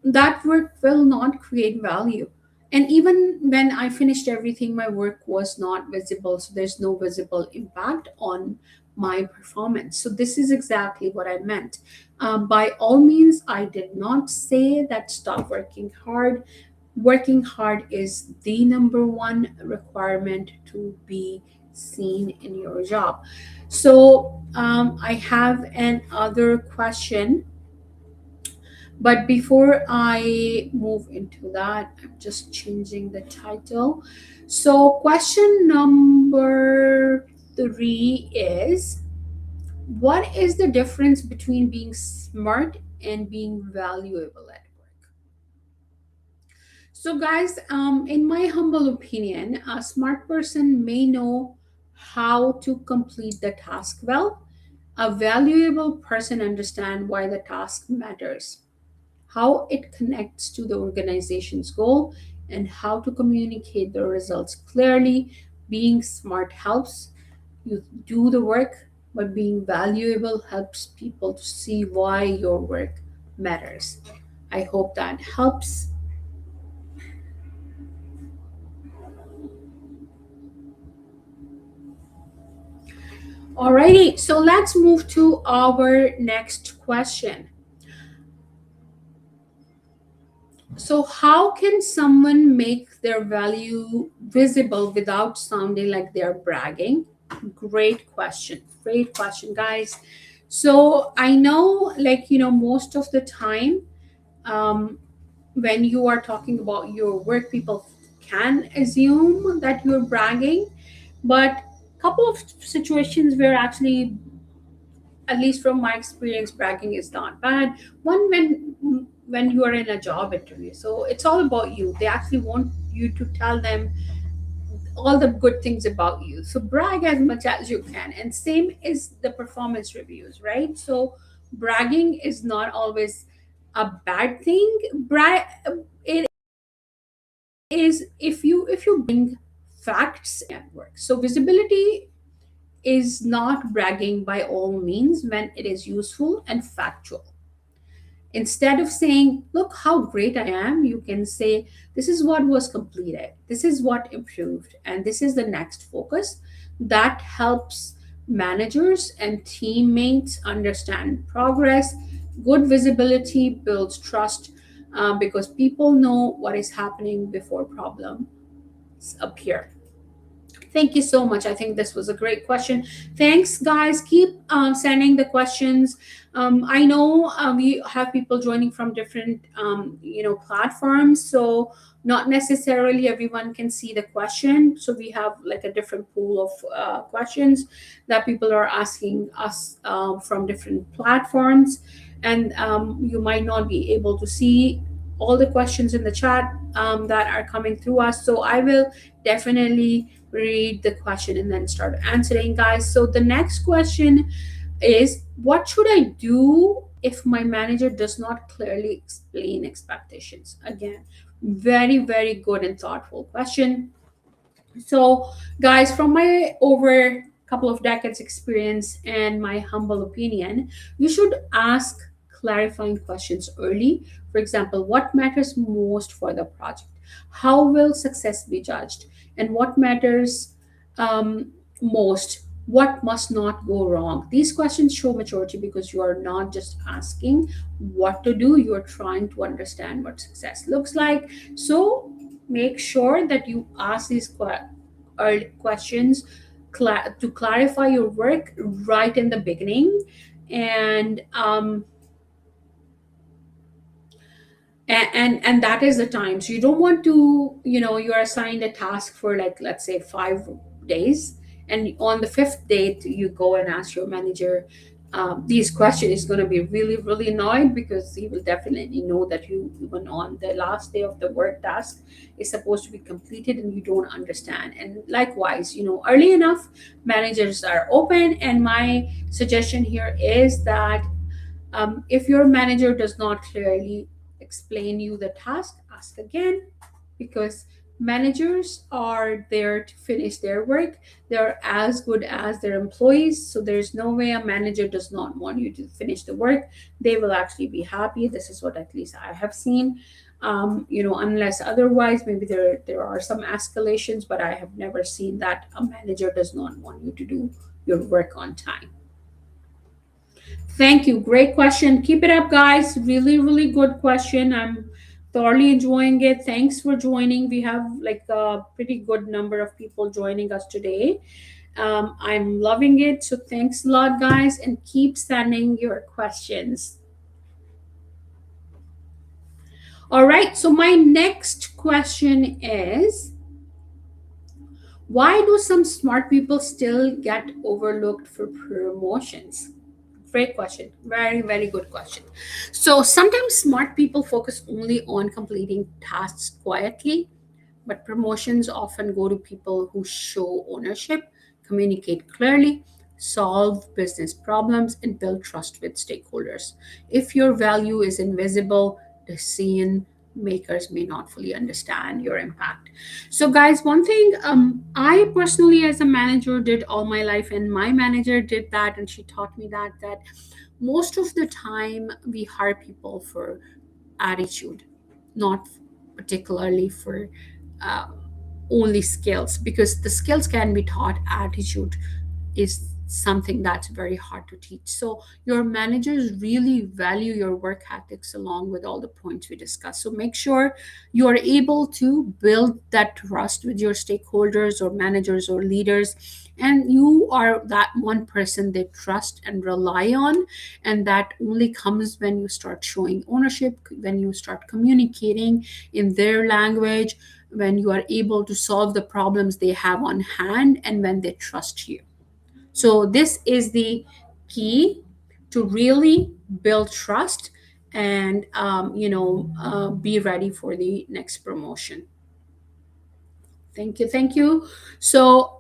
S1: That work will not create value. And even when I finished everything, my work was not visible. So there's no visible impact on my performance. So this is exactly what I meant. By all means, I did not say that stop working hard. Working hard is the number one requirement to be seen in your job. So I have another question, but before I move into that, I'm just changing the title. So, question number three is, what is the difference between being smart and being valuable at work? So, guys, in my humble opinion, a smart person may know how to complete the task well. A valuable person understands why the task matters, how it connects to the organization's goal, and how to communicate the results clearly. Being smart helps you do the work, but being valuable helps people to see why your work matters. I hope that helps. Alrighty, so let's move to our next question. So, how can someone make their value visible without sounding like they're bragging? Great question. Great question, guys. So, I know, most of the time, um, when you are talking about your work, people can assume that you're bragging, but couple of situations where actually, at least from my experience, bragging is not bad. One, when you are in a job interview, so it's all about you, they actually want you to tell them all the good things about you, so brag as much as you can. And same is the performance reviews, right? So bragging is not always a bad thing. It is if you bring facts at work. So visibility is not bragging by all means when it is useful and factual. Instead of saying, look how great I am, you can say, this is what was completed, this is what improved, and this is the next focus. That helps managers and teammates understand progress. Good visibility builds trust, because people know what is happening before problems appear. Thank you so much. I think this was a great question. Thanks, guys. Keep sending the questions. I know we have people joining from different, platforms, so not necessarily everyone can see the question. So we have like a different pool of questions that people are asking us from different platforms, and you might not be able to see all the questions in the chat that are coming through us. So I will definitely read the question and then start answering, guys. So the next question is, what should I do if my manager does not clearly explain expectations? Again, very, very good and thoughtful question. So, guys, from my over couple of decades experience and my humble opinion, you should ask clarifying questions early. For example, what matters most for the project? How will success be judged? And what matters most? What must not go wrong? These questions show maturity, because you are not just asking what to do, you are trying to understand what success looks like. So make sure that you ask these early questions to clarify your work right in the beginning. And and that is the time. So you don't want to, you're assigned a task for, like, let's say 5 days, and on the fifth day you go and ask your manager these questions. Is going to be really, really annoyed, because he will definitely know that you, even on the last day of the work task, is supposed to be completed and you don't understand. And likewise, early enough, managers are open. And my suggestion here is that if your manager does not clearly explain you the task, ask again, because managers are there to finish their work. They're as good as their employees. So there's no way a manager does not want you to finish the work. They will actually be happy. This is what at least I have seen. Unless otherwise, maybe there are some escalations, but I have never seen that a manager does not want you to do your work on time. Thank you. Great question. Keep it up, guys. Really, really good question. I'm thoroughly enjoying it. Thanks for joining. We have like a pretty good number of people joining us today. I'm loving it. So thanks a lot, guys, and keep sending your questions. All right. So my next question is, why do some smart people still get overlooked for promotions? Great question. Very, very good question. So sometimes smart people focus only on completing tasks quietly, but promotions often go to people who show ownership, communicate clearly, solve business problems, and build trust with stakeholders. If your value is invisible, decision makers may not fully understand your impact. So, guys, one thing I personally, as a manager, did all my life, and my manager did that, and she taught me that most of the time we hire people for attitude, not particularly for uh, only skills, because the skills can be taught. Attitude is something that's very hard to teach. So your managers really value your work ethics along with all the points we discussed. So make sure you are able to build that trust with your stakeholders or managers or leaders, and you are that one person they trust and rely on. And that only comes when you start showing ownership, when you start communicating in their language, when you are able to solve the problems they have on hand, and when they trust you. So this is the key to really build trust and be ready for the next promotion. Thank you, thank you. So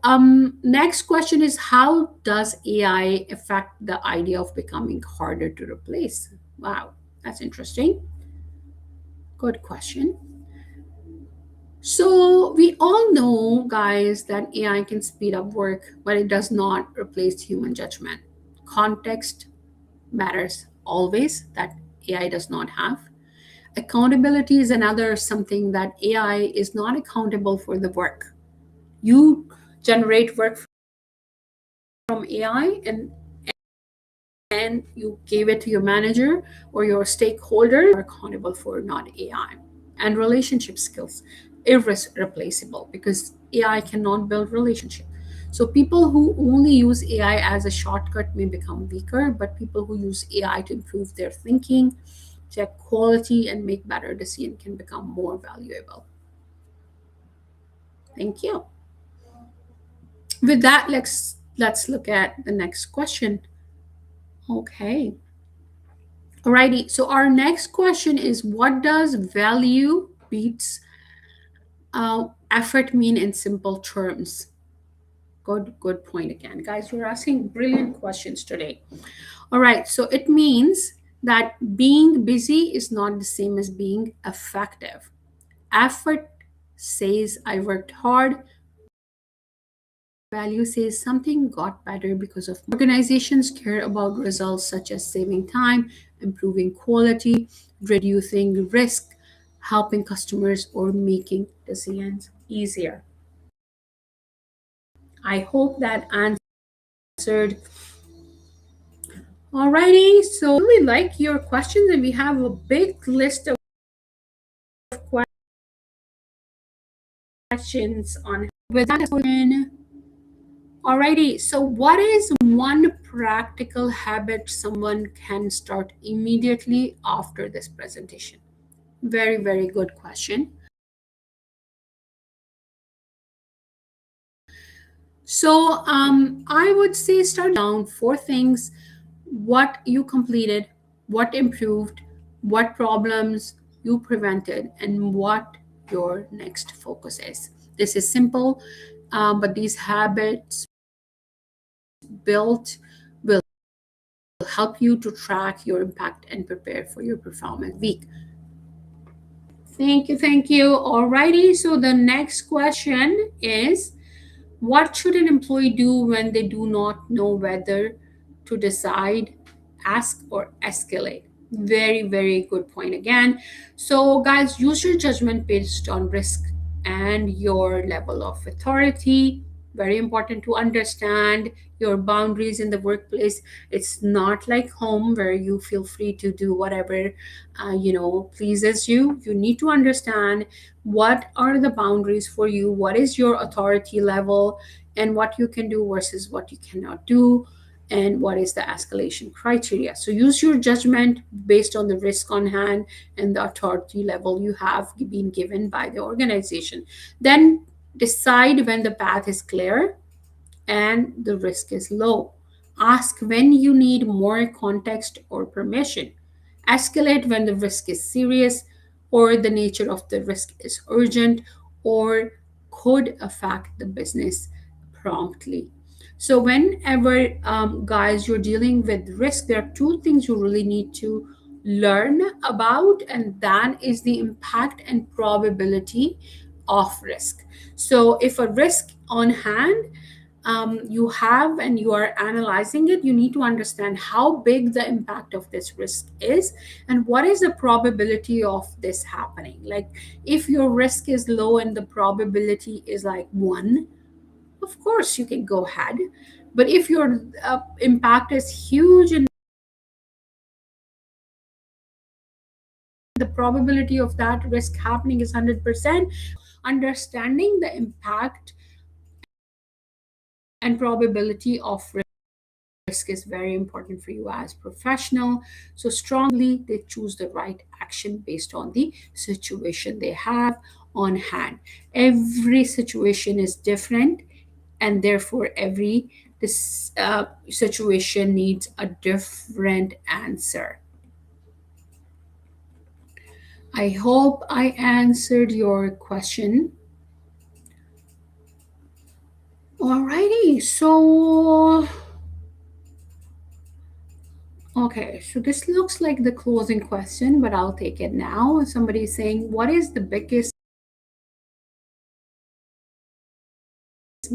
S1: next question is, how does AI affect the idea of becoming harder to replace? Wow, that's interesting. Good question. So we all know, guys, that AI can speed up work, but it does not replace human judgment. Context matters always, that AI does not have. Accountability is another something that AI is not accountable for the work. You generate work from AI and you gave it to your manager or your stakeholder are accountable for, not AI. And relationship skills, irreplaceable, because AI cannot build relationship. So people who only use AI as a shortcut may become weaker, but people who use AI to improve their thinking, check quality, and make better decisions can become more valuable. Thank you. With that, let's look at the next question. Okay. Alrighty. So our next question is, what does value beats effort mean in simple terms? Good point again. Guys, you're asking brilliant questions today. All right. So it means that being busy is not the same as being effective. Effort says I worked hard. Value says something got better because of organizations care about results such as saving time, improving quality, reducing risk, helping customers, or making decisions easier. I hope that answered. Alrighty, so we like your questions and we have a big list of questions on with that question. Alrighty, so what is one practical habit someone can start immediately after this presentation? Very, very good question. So I would say start down four things: what you completed, what improved, what problems you prevented, and what your next focus is. This is simple, but these habits built will help you to track your impact and prepare for your performance week. Thank you, thank you. Alrighty, so the next question is, what should an employee do when they do not know whether to decide, ask, or escalate? Very, very good point again. So, guys, use your judgment based on risk and your level of authority. Very important to understand your boundaries in the workplace. It's not like home where you feel free to do whatever pleases you. You need to understand what are the boundaries for you, what is your authority level, and what you can do versus what you cannot do, and what is the escalation criteria. So use your judgment based on the risk on hand and the authority level you have been given by the organization. Then decide when the path is clear and the risk is low. Ask when you need more context or permission. Escalate when the risk is serious or the nature of the risk is urgent or could affect the business promptly. So, whenever, guys, you're dealing with risk, there are two things you really need to learn about, and that is the impact and probability of risk. So, if a risk on hand you have and you are analyzing it, you need to understand how big the impact of this risk is and what is the probability of this happening. Like, if your risk is low and the probability is like one, of course you can go ahead. But if your impact is huge and the probability of that risk happening is 100%, understanding the impact and probability of risk is very important for you as professional. So strongly they choose the right action based on the situation they have on hand. Every situation is different, and therefore every this situation needs a different answer. I hope I answered your question. Alrighty, so okay, so this looks like the closing question, but I'll take it now. Somebody is saying, what is the biggest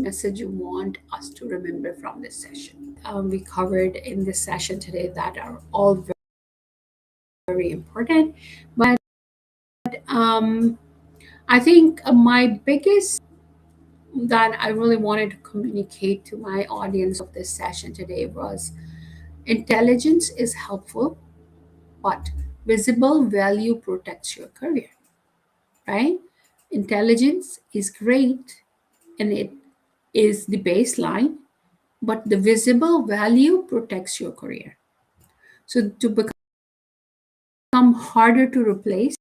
S1: message you want us to remember from this session? We covered in this session today that are all very important, but um, I think my biggest that I really wanted to communicate to my audience of this session today was intelligence is helpful, but visible value protects your career, right? Intelligence is great and it is the baseline, but the visible value protects your career. So to become harder to replace,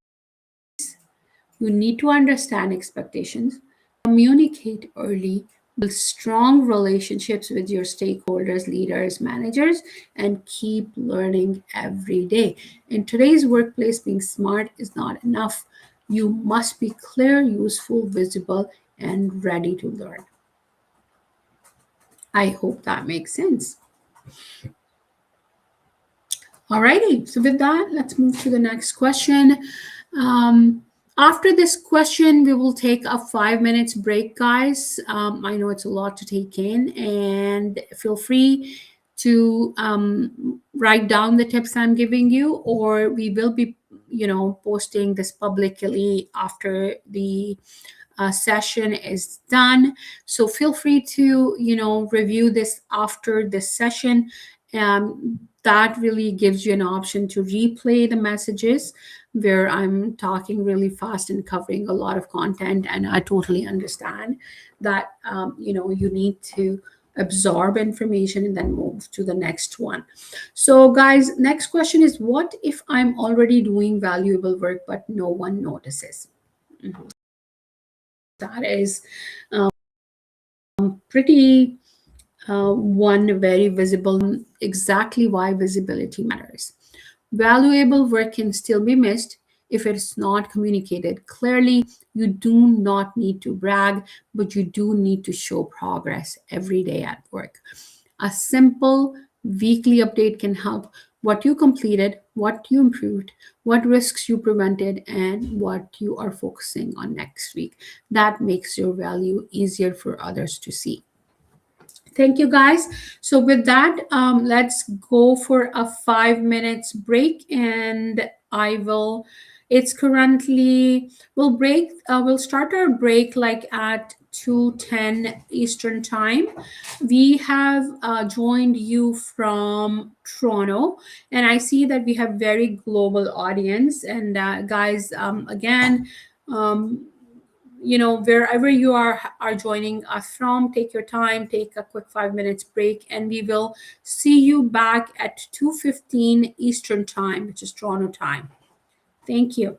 S1: you need to understand expectations, communicate early, build strong relationships with your stakeholders, leaders, managers, and keep learning every day. In today's workplace, being smart is not enough. You must be clear, useful, visible, and ready to learn. I hope that makes sense. Alrighty, so with that, let's move to the next question. Um, After this question, we will take a 5 minutes break, guys. I know it's a lot to take in, and feel free to write down the tips I'm giving you, or we will be, posting this publicly after the session is done. So feel free to, review this after this session. That really gives you an option to replay the messages where I'm talking really fast and covering a lot of content. And I totally understand that, you need to absorb information and then move to the next one. So, guys, next question is, what if I'm already doing valuable work but no one notices? Mhm. That is pretty one very visible, exactly why visibility matters. Valuable work can still be missed if it's not communicated clearly. You do not need to brag, but you do need to show progress every day at work. A simple weekly update can help: what you completed, what you improved, what risks you prevented, and what you are focusing on next week. That makes your value easier for others to see. Thank you, guys. So with that, let's go for a 5 minutes break, and I will. It's currently we'll start our break like at 2:10 Eastern time. We have joined you from Toronto, and I see that we have very global audience. And guys, again. Wherever you are joining us from, take your time, take a quick 5 minutes break, and we will see you back at 2:15 Eastern time, which is Toronto time. Thank you.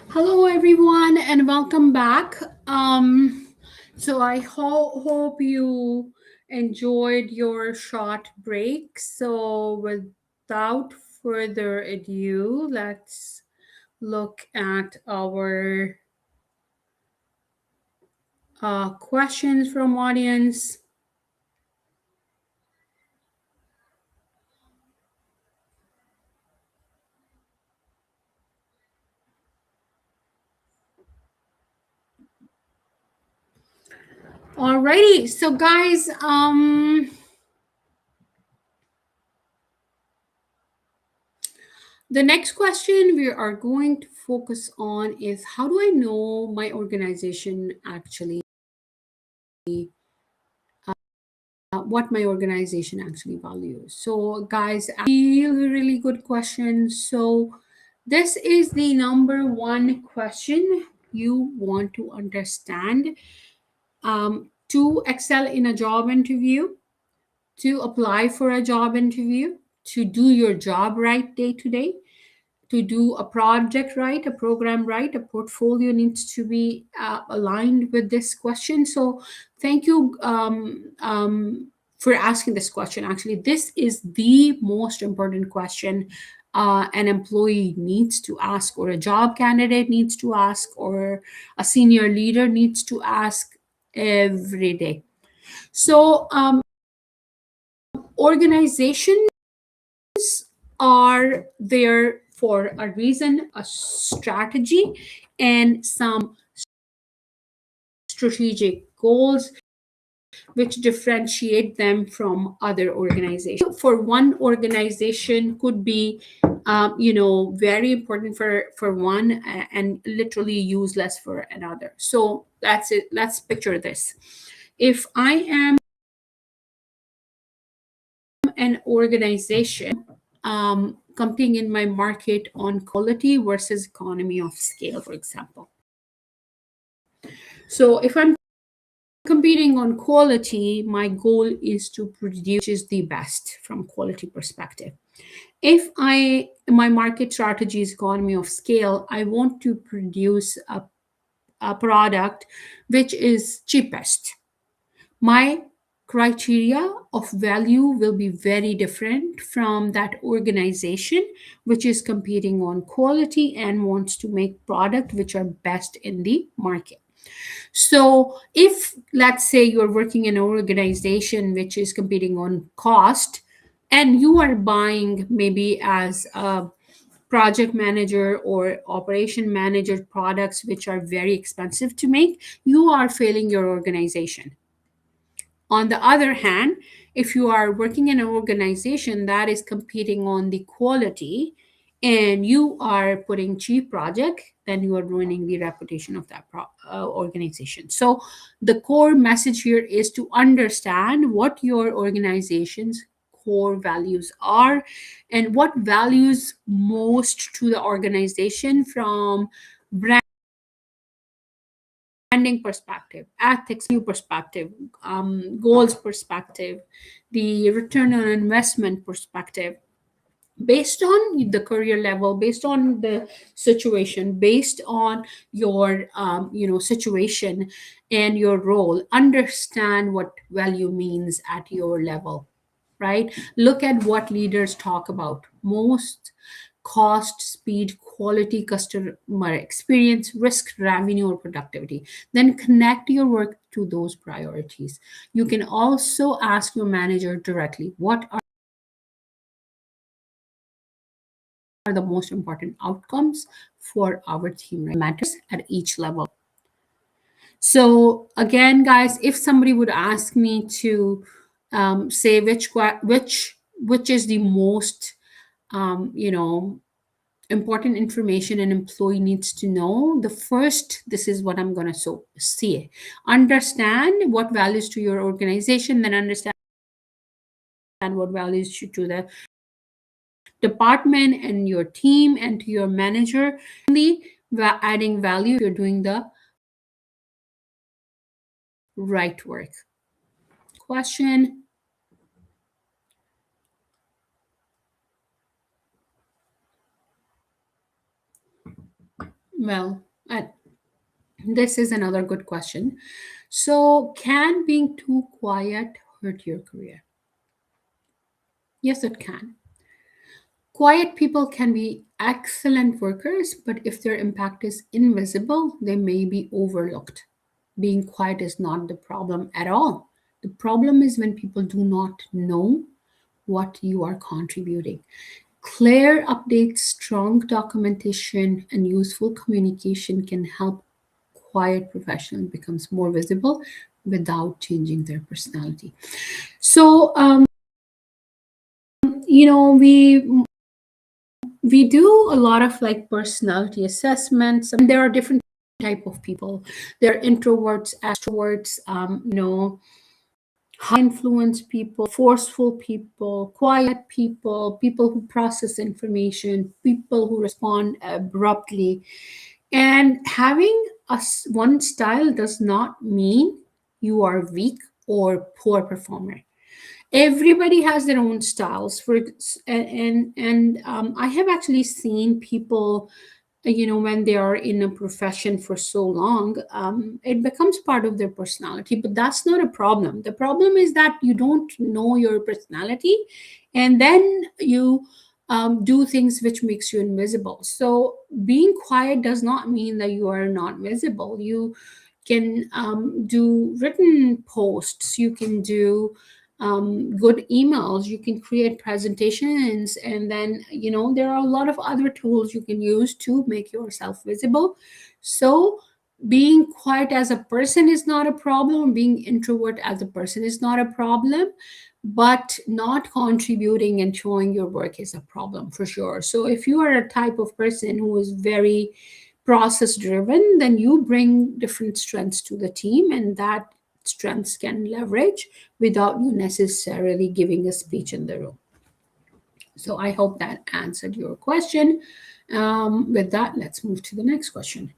S1: Hello, everyone, and welcome back. So I hope you enjoyed your short break. So without further ado, let's look at our questions from audience. Alrighty, so guys, the next question we are going to focus on is how do I know my organization actually what my organization actually values. So, guys, really good question. So, this is the number one question you want to understand to excel in a job interview, to apply for a job interview, to do your job right day to day, to do a project right, a program right, a portfolio needs to be aligned with this question. So, thank you for asking this question. Actually, this is the most important question an employee needs to ask, or a job candidate needs to ask, or a senior leader needs to ask every day. So, organizations are there for a reason, a strategy, and some strategic goals which differentiate them from other organizations. For one organization, could be, very important for one and literally useless for another. So that's it. Let's picture this. If I am an organization competing in my market on quality versus economy of scale, for example. So if I'm competing on quality, my goal is to produce is the best from quality perspective. If I my market strategy is economy of scale, I want to produce a product which is cheapest. My criteria of value will be very different from that organization which is competing on quality and wants to make product which are best in the market. So if, let's say, you're working in an organization which is competing on cost, and you are buying maybe as a project manager or operation manager products which are very expensive to make, you are failing your organization. On the other hand, if you are working in an organization that is competing on the quality and you are putting cheap project, then you are ruining the reputation of that organization. So the core message here is to understand what your organization's core values are and what values most to the organization from branding perspective, ethics view perspective, goals perspective, the return on investment perspective, based on the career level, based on the situation, based on your situation and your role. Understand what value means at your level, right? Look at what leaders talk about most: cost, speed, quality, customer experience, risk, revenue, or productivity. Then connect your work to those priorities. You can also ask your manager directly, what are the most important outcomes for our team? Matters at each level. So again, guys, if somebody would ask me to say which is the most important information an employee needs to know, the first, this is what I'm going to say: understand what values to your organization, then understand what values to the department and your team and to your manager. Only adding value if you're doing the right work. Question. Well, this is another good question. So, can being too quiet hurt your career? Yes, it can. Quiet people can be excellent workers, but if their impact is invisible, they may be overlooked. Being quiet is not the problem at all. The problem is when people do not know what you are contributing. Clear updates, strong documentation, and useful communication can help quiet professional becomes more visible without changing their personality. So, you know, we do a lot of like personality assessments, and there are different type of people. There are introverts, extroverts, high influence people, forceful people, quiet people, people who process information, people who respond abruptly. And having one style does not mean you are weak or poor performer. Everybody has their own styles. I have actually seen people, when they are in a profession for so long, it becomes part of their personality, but that's not a problem. The problem is that you don't know your personality, and then you do things which makes you invisible. So being quiet does not mean that you are not visible. You can do written posts, you can do good emails, you can create presentations, and then there are a lot of other tools you can use to make yourself visible. So being quiet as a person is not a problem, being introvert as a person is not a problem, but not contributing and showing your work is a problem for sure. So if you are a type of person who is very process driven, then you bring different strengths to the team, and that strengths can leverage without you necessarily giving a speech in the room. So I hope that answered your question. With that, let's move to the next question.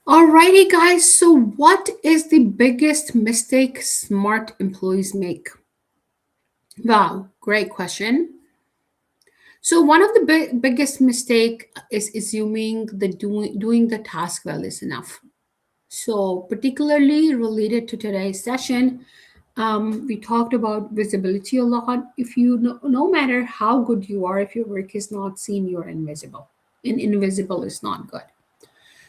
S1: Alrighty, guys. So, what is the biggest mistake smart employees make? Wow, great question. So one of the biggest mistake is assuming that doing the task well is enough. So particularly related to today's session, we talked about visibility a lot. If you know, no matter how good you are, if your work is not seen, you're invisible, and invisible is not good.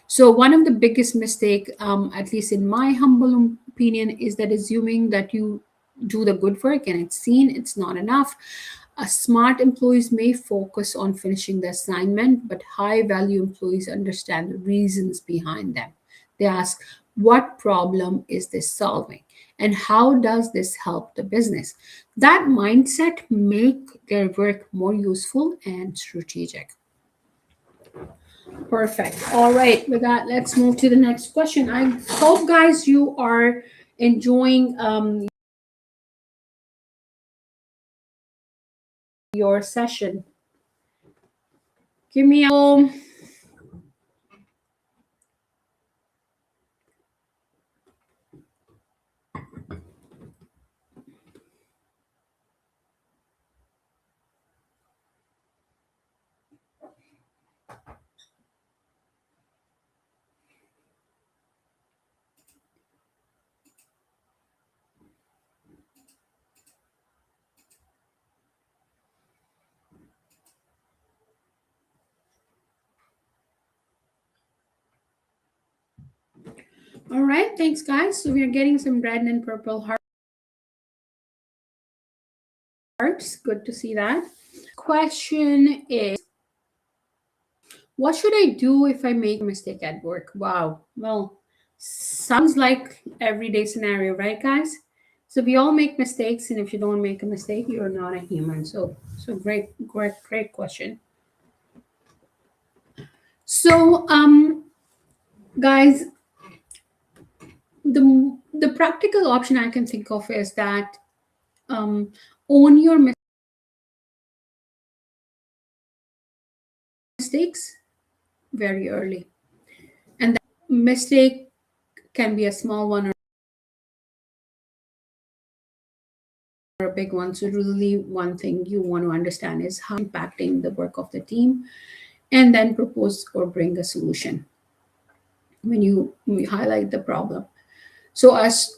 S1: So one of the biggest mistake, at least in my humble opinion, is that assuming that you do the good work and it's seen, it's not enough. Smart employees may focus on finishing the assignment, but high value employees understand the reasons behind them. They ask, what problem is this solving? And how does this help the business? That mindset make their work more useful and strategic. Perfect. All right. With that, let's move to the next question. I hope, guys, you are enjoying your session. Give me a. All right. Thanks, guys. So we are getting some red and purple hearts. Good to see that. Question is, what should I do if I make a mistake at work? Wow. Well, sounds like everyday scenario, right, guys? So we all make mistakes, and if you don't make a mistake, you're not a human. So great question. So guys, the practical option I can think of is that own your mistakes very early, and that mistake can be a small one or a big one. So really one thing you want to understand is how impacting the work of the team, and then propose or bring a solution when you highlight the problem. So as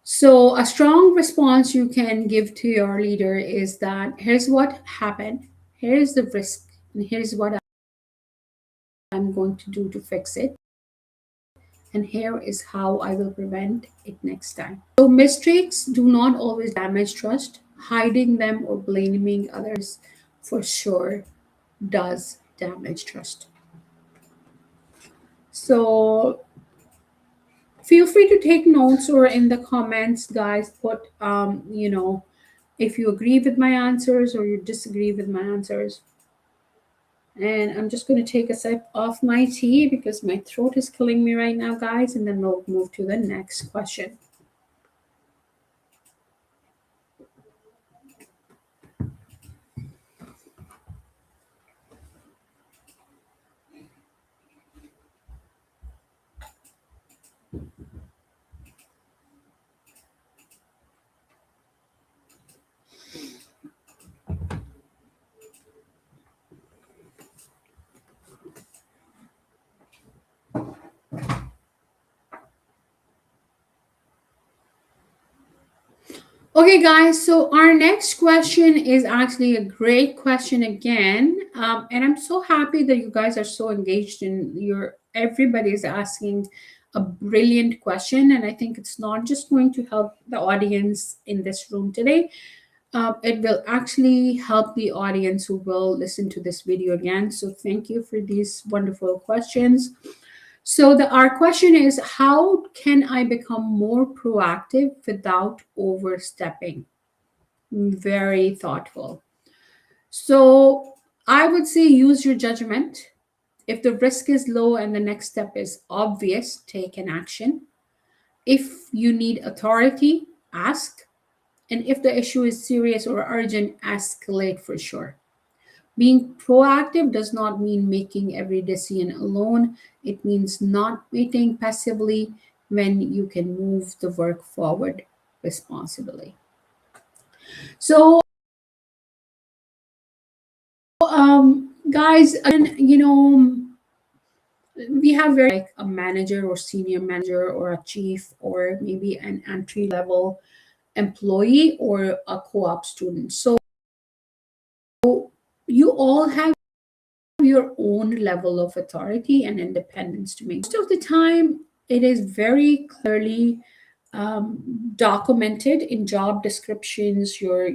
S1: so a strong response you can give to your leader is that here's what happened, here's the risk, and here's what I'm going to do to fix it, and here is how I will prevent it next time. So mistakes do not always damage trust. Hiding them or blaming others for sure does damage trust. So feel free to take notes, or in the comments, guys, put if you agree with my answers or you disagree with my answers. And I'm just going to take a sip of my tea because my throat is killing me right now, guys, and then we'll move to the next question. Okay, guys, so our next question is actually a great question again. And I'm so happy that you guys are so engaged in everybody's asking a brilliant question. And I think it's not just going to help the audience in this room today, it will actually help the audience who will listen to this video again. So thank you for these wonderful questions. So our question is, how can I become more proactive without overstepping? Very thoughtful. So I would say use your judgment. If the risk is low and the next step is obvious, take an action. If you need authority, ask. And if the issue is serious or urgent, escalate for sure. Being proactive does not mean making every decision alone. It means not waiting passively when you can move the work forward responsibly. So, guys, and we have very like a manager or senior manager or a chief or maybe an entry level employee or a co-op student. So you all have your own level of authority and independence to make. Most of the time, it is very clearly documented in job descriptions, your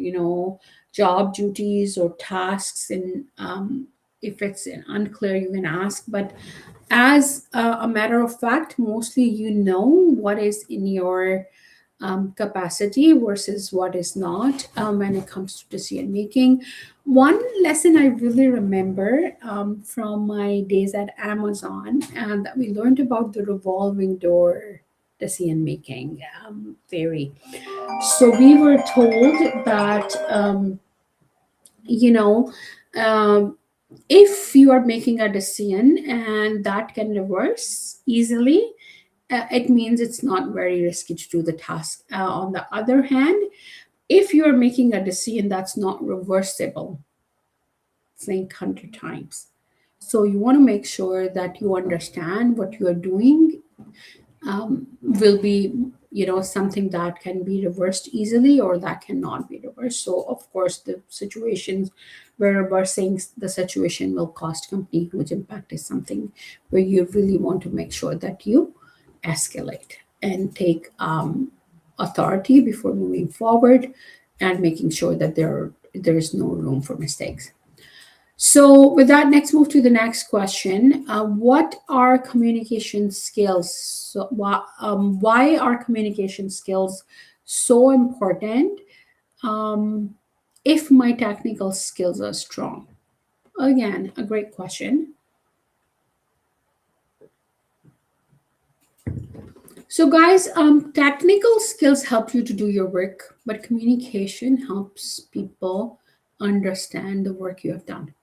S1: job duties or tasks, and if it's unclear, you can ask. But as a matter of fact, mostly what is in your capacity versus what is not when it comes to decision making. One lesson I really remember from my days at Amazon, and that we learned about the revolving door decision making theory. So we were told that you know um, if you are making a decision and that can reverse easily, it means it's not very risky to do the task. On the other hand, if you're making a decision that's not reversible, think 100 times. So you want to make sure that you understand what you are doing will be something that can be reversed easily or that cannot be reversed. So of course the situations where reversing the situation will cost company huge impact is something where you really want to make sure that you escalate and take authority before moving forward and making sure that there is no room for mistakes. So, with that, next move to the next question. What are communication skills? So, why are communication skills so important if my technical skills are strong? Again, a great question. So, guys, technical skills help you to do your work, but communication helps people understand the work you have done,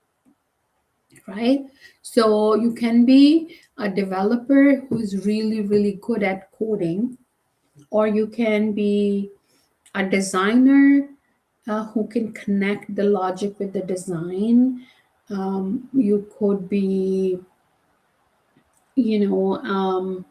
S1: right? So you can be a developer who's really, really good at coding, or you can be a designer who can connect the logic with the design. You could be, you know,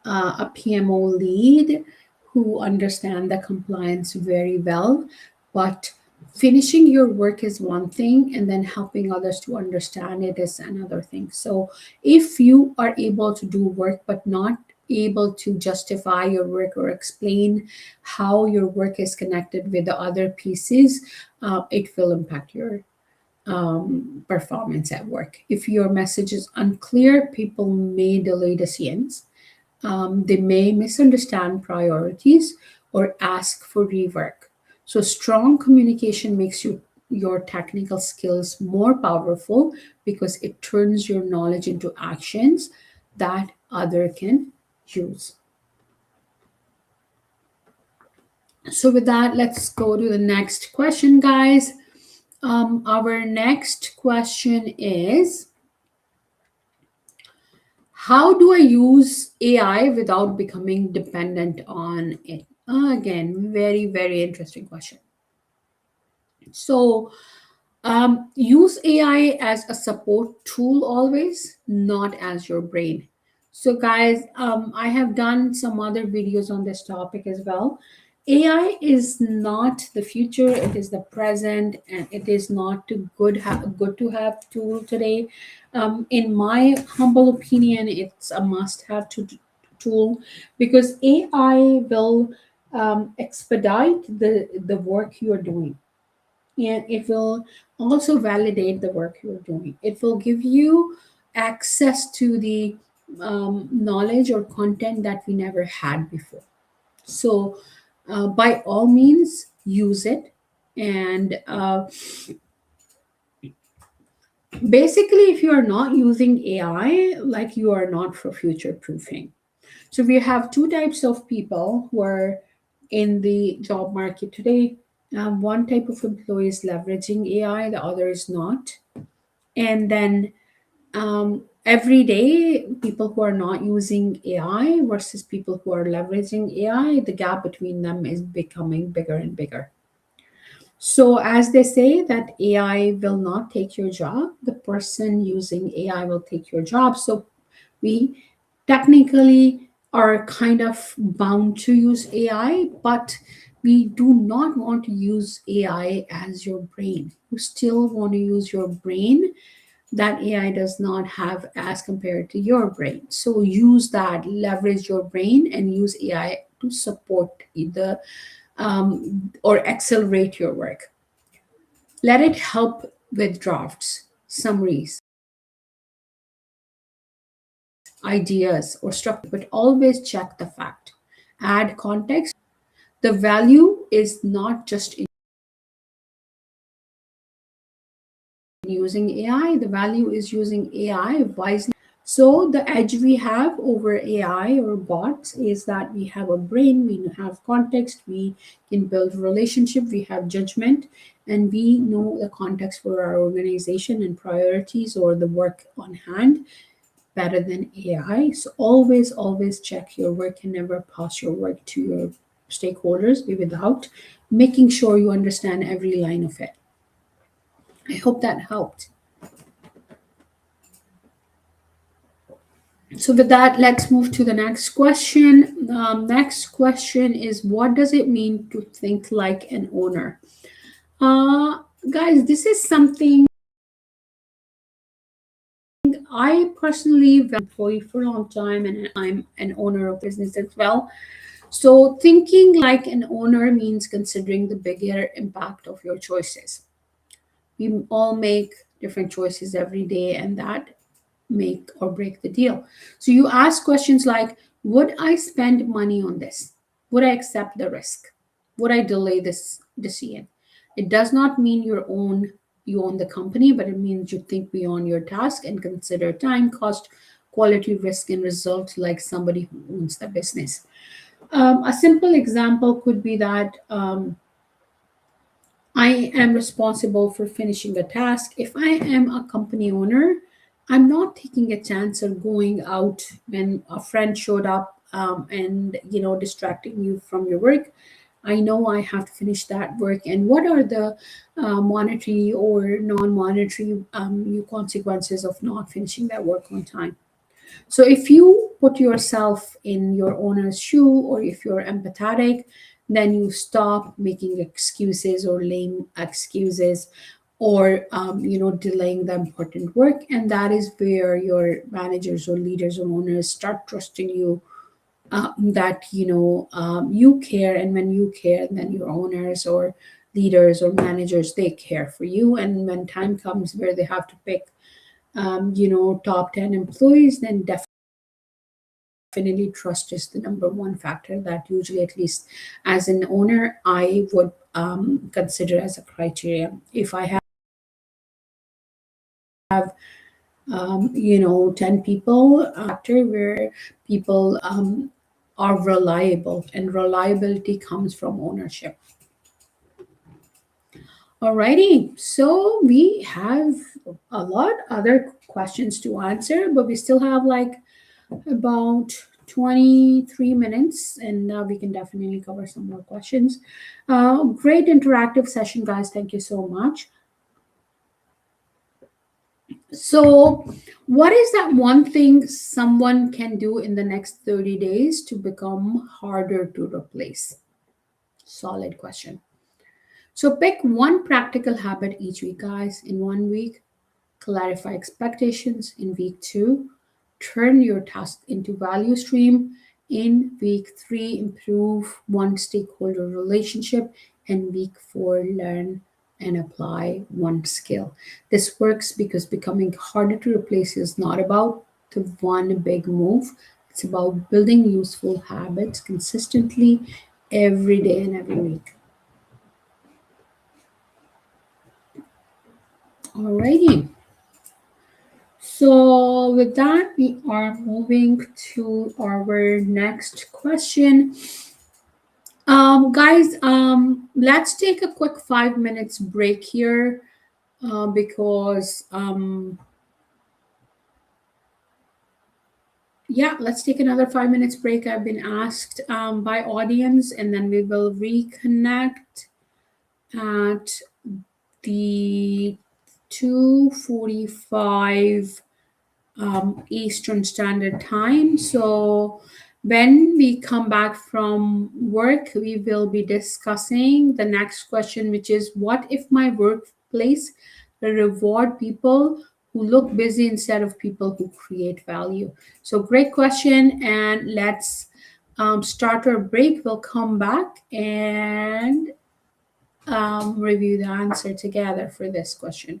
S1: a PMO lead who understand the compliance very well. But finishing your work is one thing, and then helping others to understand it is another thing. So if you are able to do work but not able to justify your work or explain how your work is connected with the other pieces, it will impact your performance at work. If your message is unclear, people may delay decisions. They may misunderstand priorities or ask for rework. So, strong communication makes your technical skills more powerful because it turns your knowledge into actions that other can use. So, with that, let's go to the next question, guys. Our next question is, how do I use AI without becoming dependent on it? Again, very, very interesting question. So, use AI as a support tool always, not as your brain. So, guys, I have done some other videos on this topic as well. AI is not the future; it is the present, and it is not too good to have tool today. In my humble opinion, it's a must-have tool because AI will expedite the work you are doing, and it will also validate the work you're doing. It will give you access to the knowledge or content that we never had before. So, by all means, use it. And basically, if you are not using AI, like, you are not for future proofing. So, we have two types of people who are in the job market today. One type of employee is leveraging AI, the other is not. And then every day, people who are not using AI versus people who are leveraging AI, the gap between them is becoming bigger and bigger. So, as they say, that AI will not take your job, the person using AI will take your job. So, we technically are kind of bound to use AI, but we do not want to use AI as your brain. You still want to use your brain that AI does not have as compared to your brain. So use that, leverage your brain, and use AI to support the or accelerate your work. Let it help with drafts, summaries, ideas, or structure, but always check the fact. Add context. The value is not just in using AI, the value is using AI wisely. So, the edge we have over AI or bots is that we have a brain, we have context, we can build relationship, we have judgment, and we know the context for our organization and priorities or the work on hand better than AI. So always, always check your work and never pass your work to your stakeholders without making sure you understand every line of it. I hope that helped. So with that, let's move to the next question. Next question is, what does it mean to think like an owner? Guys, this is something I personally was an employee for a long time, and I'm an owner of business as well. So, thinking like an owner means considering the bigger impact of your choices. We all make different choices every day, and that make or break the deal. So, you ask questions like, would I spend money on this? Would I accept the risk? Would I delay this decision? It does not mean you own the company, but it means you think beyond your task and consider time, cost, quality, risk, and result like somebody who owns the business. A simple example could be that I am responsible for finishing a task. If I am a company owner, I'm not taking a chance of going out when a friend showed up and distracting you from your work. I know I have to finish that work, and what are the monetary or non-monetary consequences of not finishing that work on time. So if you put yourself in your owner's shoe, or if you're empathetic, then you stop making excuses or lame excuses, or delaying the important work, and that is where your managers or leaders or owners start trusting you, that you care. And when you care, then your owners or leaders or managers, they care for you. And when time comes where they have to pick top 10 employees, then definitely trust is the number one factor that usually, at least as an owner, I would consider as a criteria. If I have 10 people, factor where people are reliable, and reliability comes from ownership. Alrighty, so we have a lot other questions to answer, but we still have like about 23 minutes, and we can definitely cover some more questions. Great interactive session, guys. Thank you so much. So, what is that one thing someone can do in the next 30 days to become harder to replace? Solid question. So, pick one practical habit each week, guys. In 1 week, clarify expectations. In week 2, turn your task into value stream. In week 3, improve one stakeholder relationship. And week 4, learn and apply one skill. This works because becoming harder to replace is not about the one big move. It's about building useful habits consistently every day and every week. Alrighty. So, with that, we are moving to our next question. Guys, let's take a quick 5 minutes break here, because, yeah, let's take another 5 minutes break. I've been asked by audience, and then we will reconnect at the 2:45 Eastern Standard Time. So, when we come back from work, we will be discussing the next question, which is, what if my workplace reward people who look busy instead of people who create value? So, great question. And let's start our break. We'll come back and review the answer together for this question.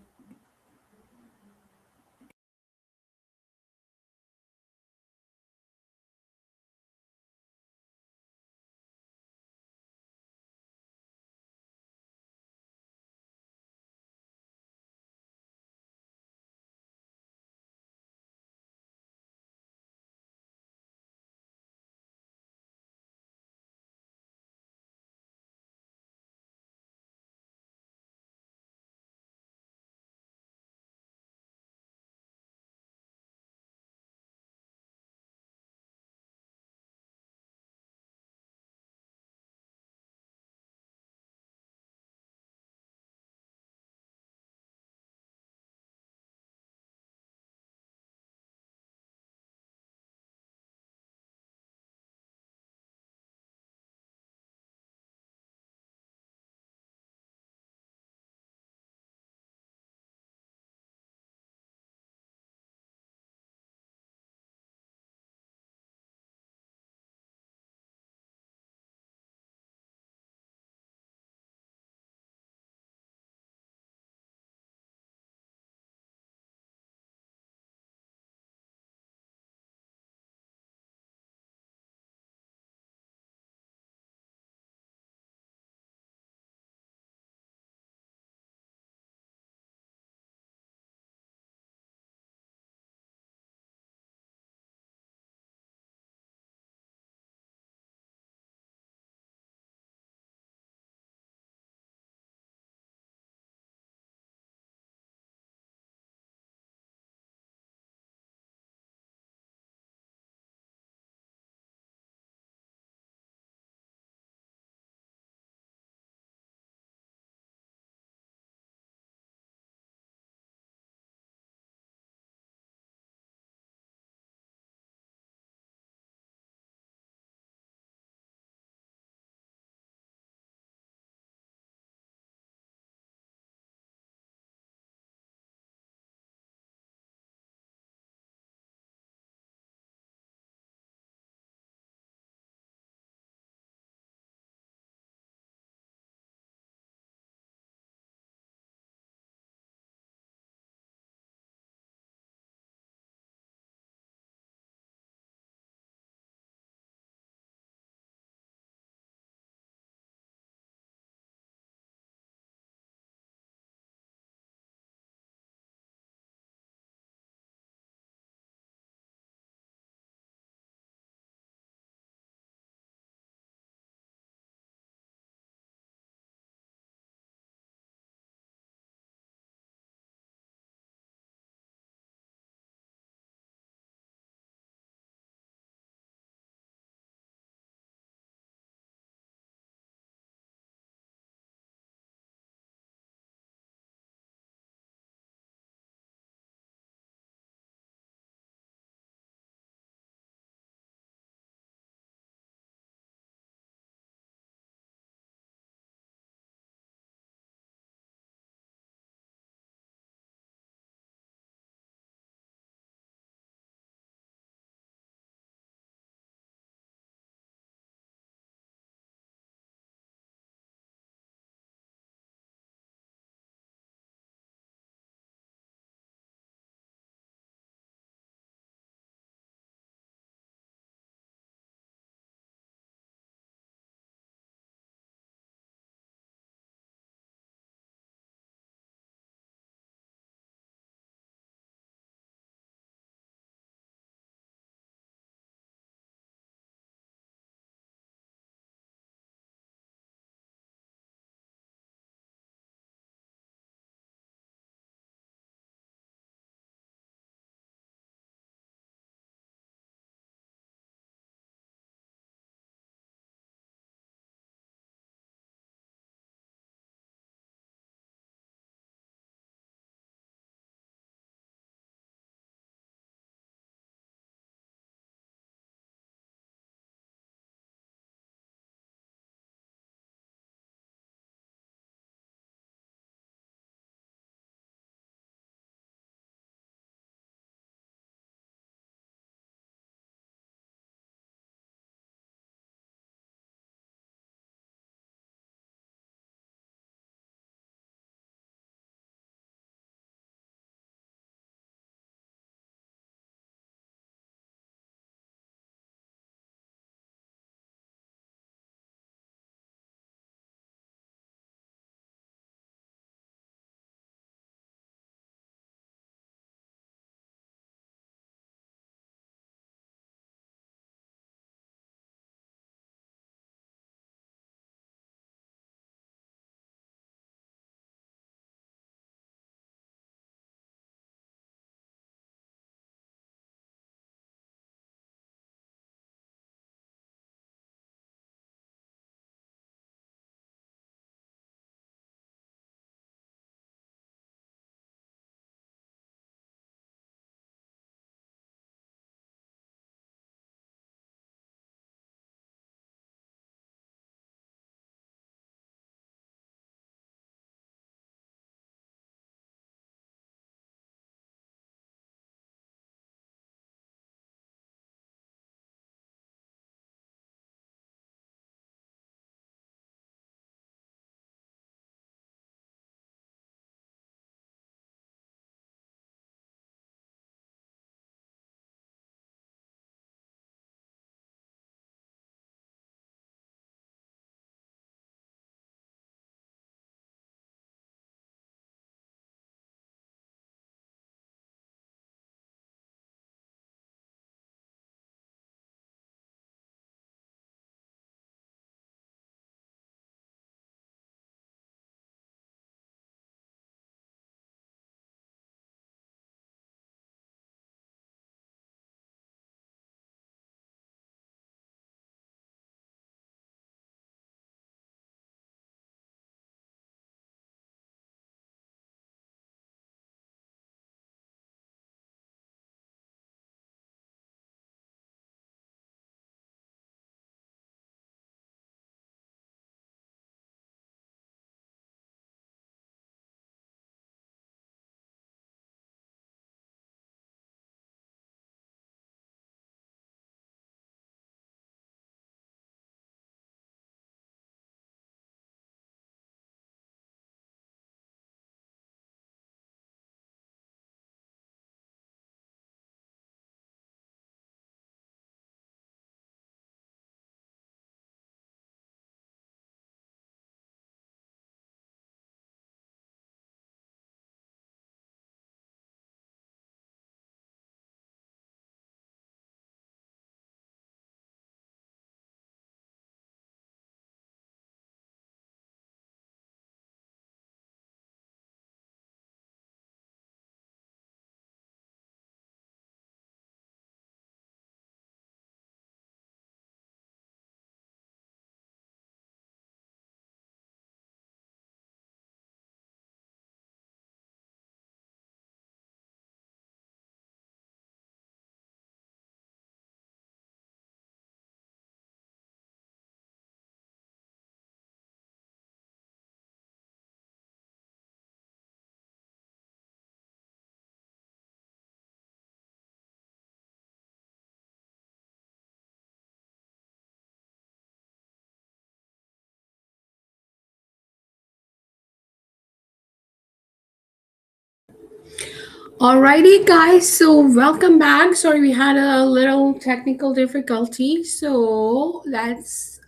S1: Alrighty, guys. So welcome back. Sorry, we had a little technical difficulty. So let's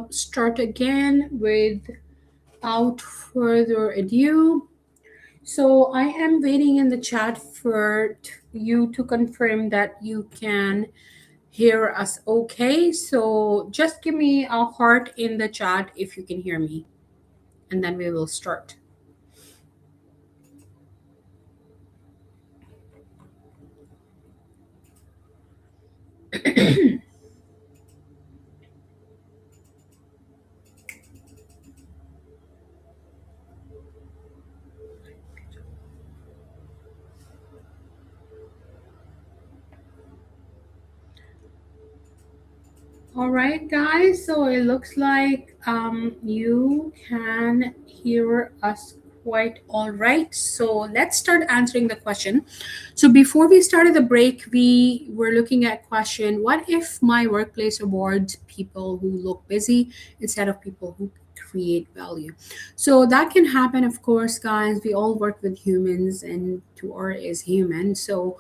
S1: start again without further ado. So I am waiting in the chat for you to confirm that you can hear us okay. So just give me a heart in the chat if you can hear me, and then we will start. All right, guys. So it looks like you can hear us quite all right. So let's start answering the question. So before we started the break, we were looking at question: what if my workplace rewards people who look busy instead of people who create value? So that can happen, of course, guys. We all work with humans, and to or is human. So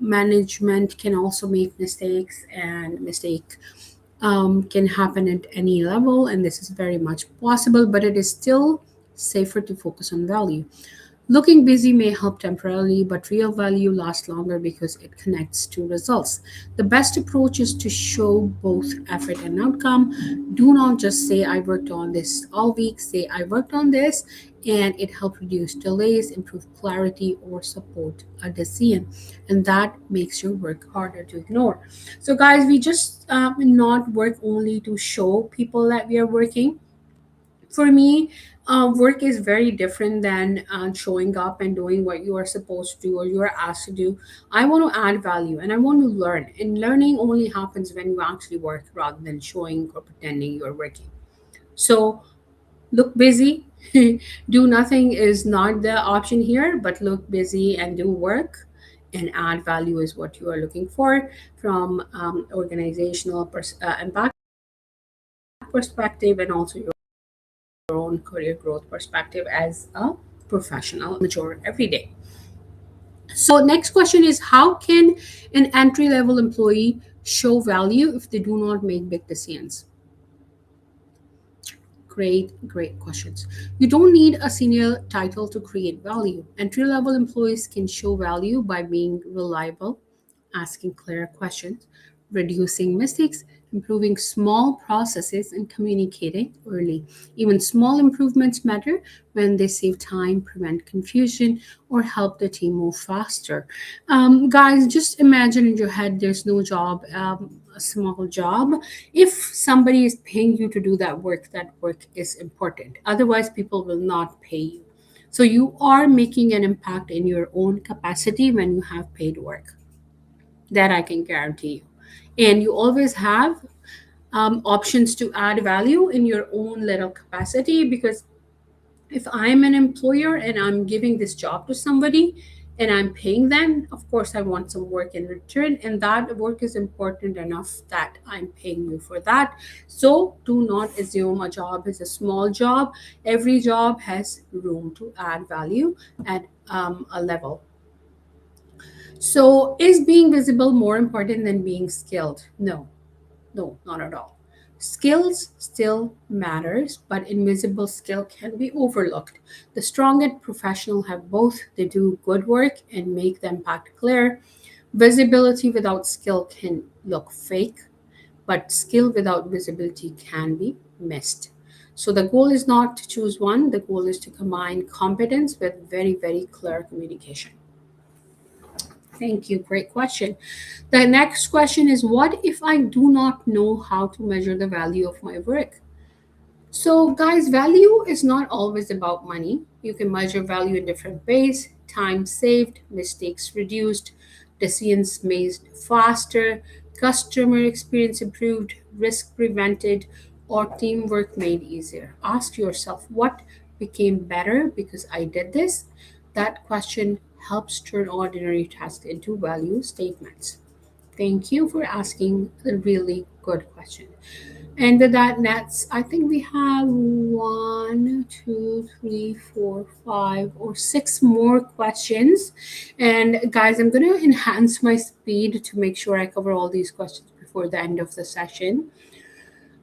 S1: management can also make mistakes, and mistake can happen at any level, and this is very much possible, but it is still safer to focus on value. Looking busy may help temporarily, but real value lasts longer because it connects to results. The best approach is to show both effort and outcome. Do not just say, I worked on this all week. Say, I worked on this and it helped reduce delays, improve clarity, or support a decision. And that makes your work harder to ignore. So, guys, we just not work only to show people that we are working. For me, work is very different than showing up and doing what you are supposed to do or you are asked to do. I want to add value and I want to learn. And learning only happens when you actually work rather than showing or pretending you're working. So look busy. Do nothing is not the option here, but look busy and do work. And add value is what you are looking for from organizational impact perspective, and also your own career growth perspective as a professional mature every day. So next question is, how can an entry level employee show value if they do not make big decisions? Great questions. You don't need a senior title to create value. Entry level employees can show value by being reliable, asking clear questions, reducing mistakes, improving small processes, and communicating early. Even small improvements matter when they save time, prevent confusion, or help the team move faster. Guys, just imagine in your head there's no job, a small job. If somebody is paying you to do that work is important. Otherwise, people will not pay you. So you are making an impact in your own capacity when you have paid work. That I can guarantee you. And you always have options to add value in your own little capacity, because if I'm an employer and I'm giving this job to somebody and I'm paying them, of course, I want some work in return. And that work is important enough that I'm paying you for that. So do not assume a job is a small job. Every job has room to add value at a level. So, is being visible more important than being skilled? No, no, not at all. Skills still matters, but invisible skill can be overlooked. The strongest professional have both. They do good work and make the impact clear. Visibility without skill can look fake, but skill without visibility can be missed. So the goal is not to choose one, the goal is to combine competence with very, very clear communication. Thank you. Great question. The next question is, what if I do not know how to measure the value of my work? So, guys, value is not always about money. You can measure value in different ways: time saved, mistakes reduced, decisions made faster, customer experience improved, risk prevented, or teamwork made easier. Ask yourself, what became better because I did this? That question helps turn ordinary tasks into value statements. Thank you for asking a really good question. And with that, Nets, I think we have one, two, three, four, five, or six more questions. And guys, I'm going to enhance my speed to make sure I cover all these questions before the end of the session.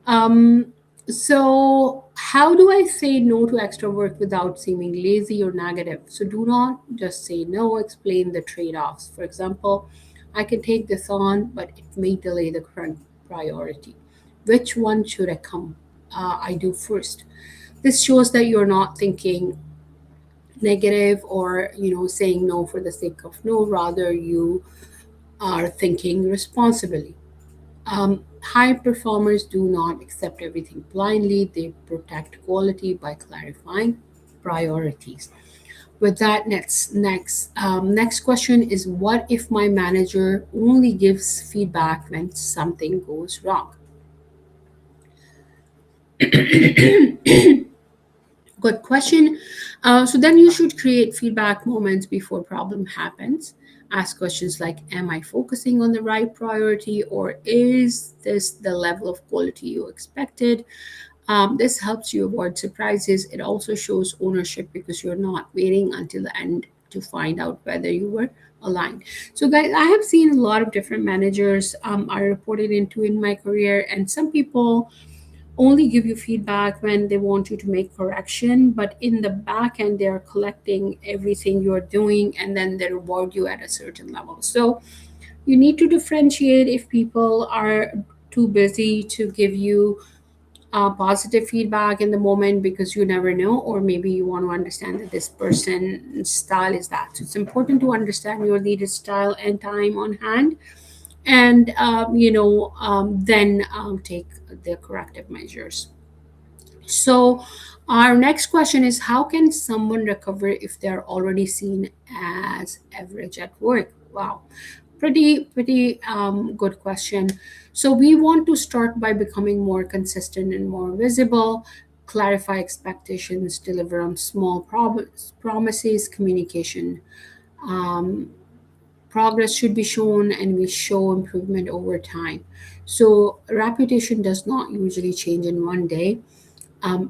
S1: Um, so, how do I say no to extra work without seeming lazy or negative? So, do not just say no, explain the trade offs. For example, I can take this on, but it may delay the current priority. Which one should I do first? This shows that you're not thinking negative or saying no for the sake of no, rather you are thinking responsibly. High performers do not accept everything blindly. They protect quality by clarifying priorities. With that, next question is, what if my manager only gives feedback when something goes wrong? Good question. So then you should create feedback moments before problem happens. Ask questions like, am I focusing on the right priority, or is this the level of quality you expected? This helps you avoid surprises. It also shows ownership because you're not waiting until the end to find out whether you were aligned. So, guys, I have seen a lot of different managers I reported into in my career, and some people only give you feedback when they want you to make correction, but in the back end, they're collecting everything you're doing and then they reward you at a certain level. So, you need to differentiate if people are too busy to give you positive feedback in the moment because you never know, or maybe you want to understand that this person's style is that. So it's important to understand your leader's style and time on hand, and then take the corrective measures. So, our next question is, how can someone recover if they're already seen as average at work? Wow, pretty good question. So, we want to start by becoming more consistent and more visible, clarify expectations, deliver on small promises, communication. Um, Progress should be shown, and we show improvement over time. So, reputation does not usually change in one day.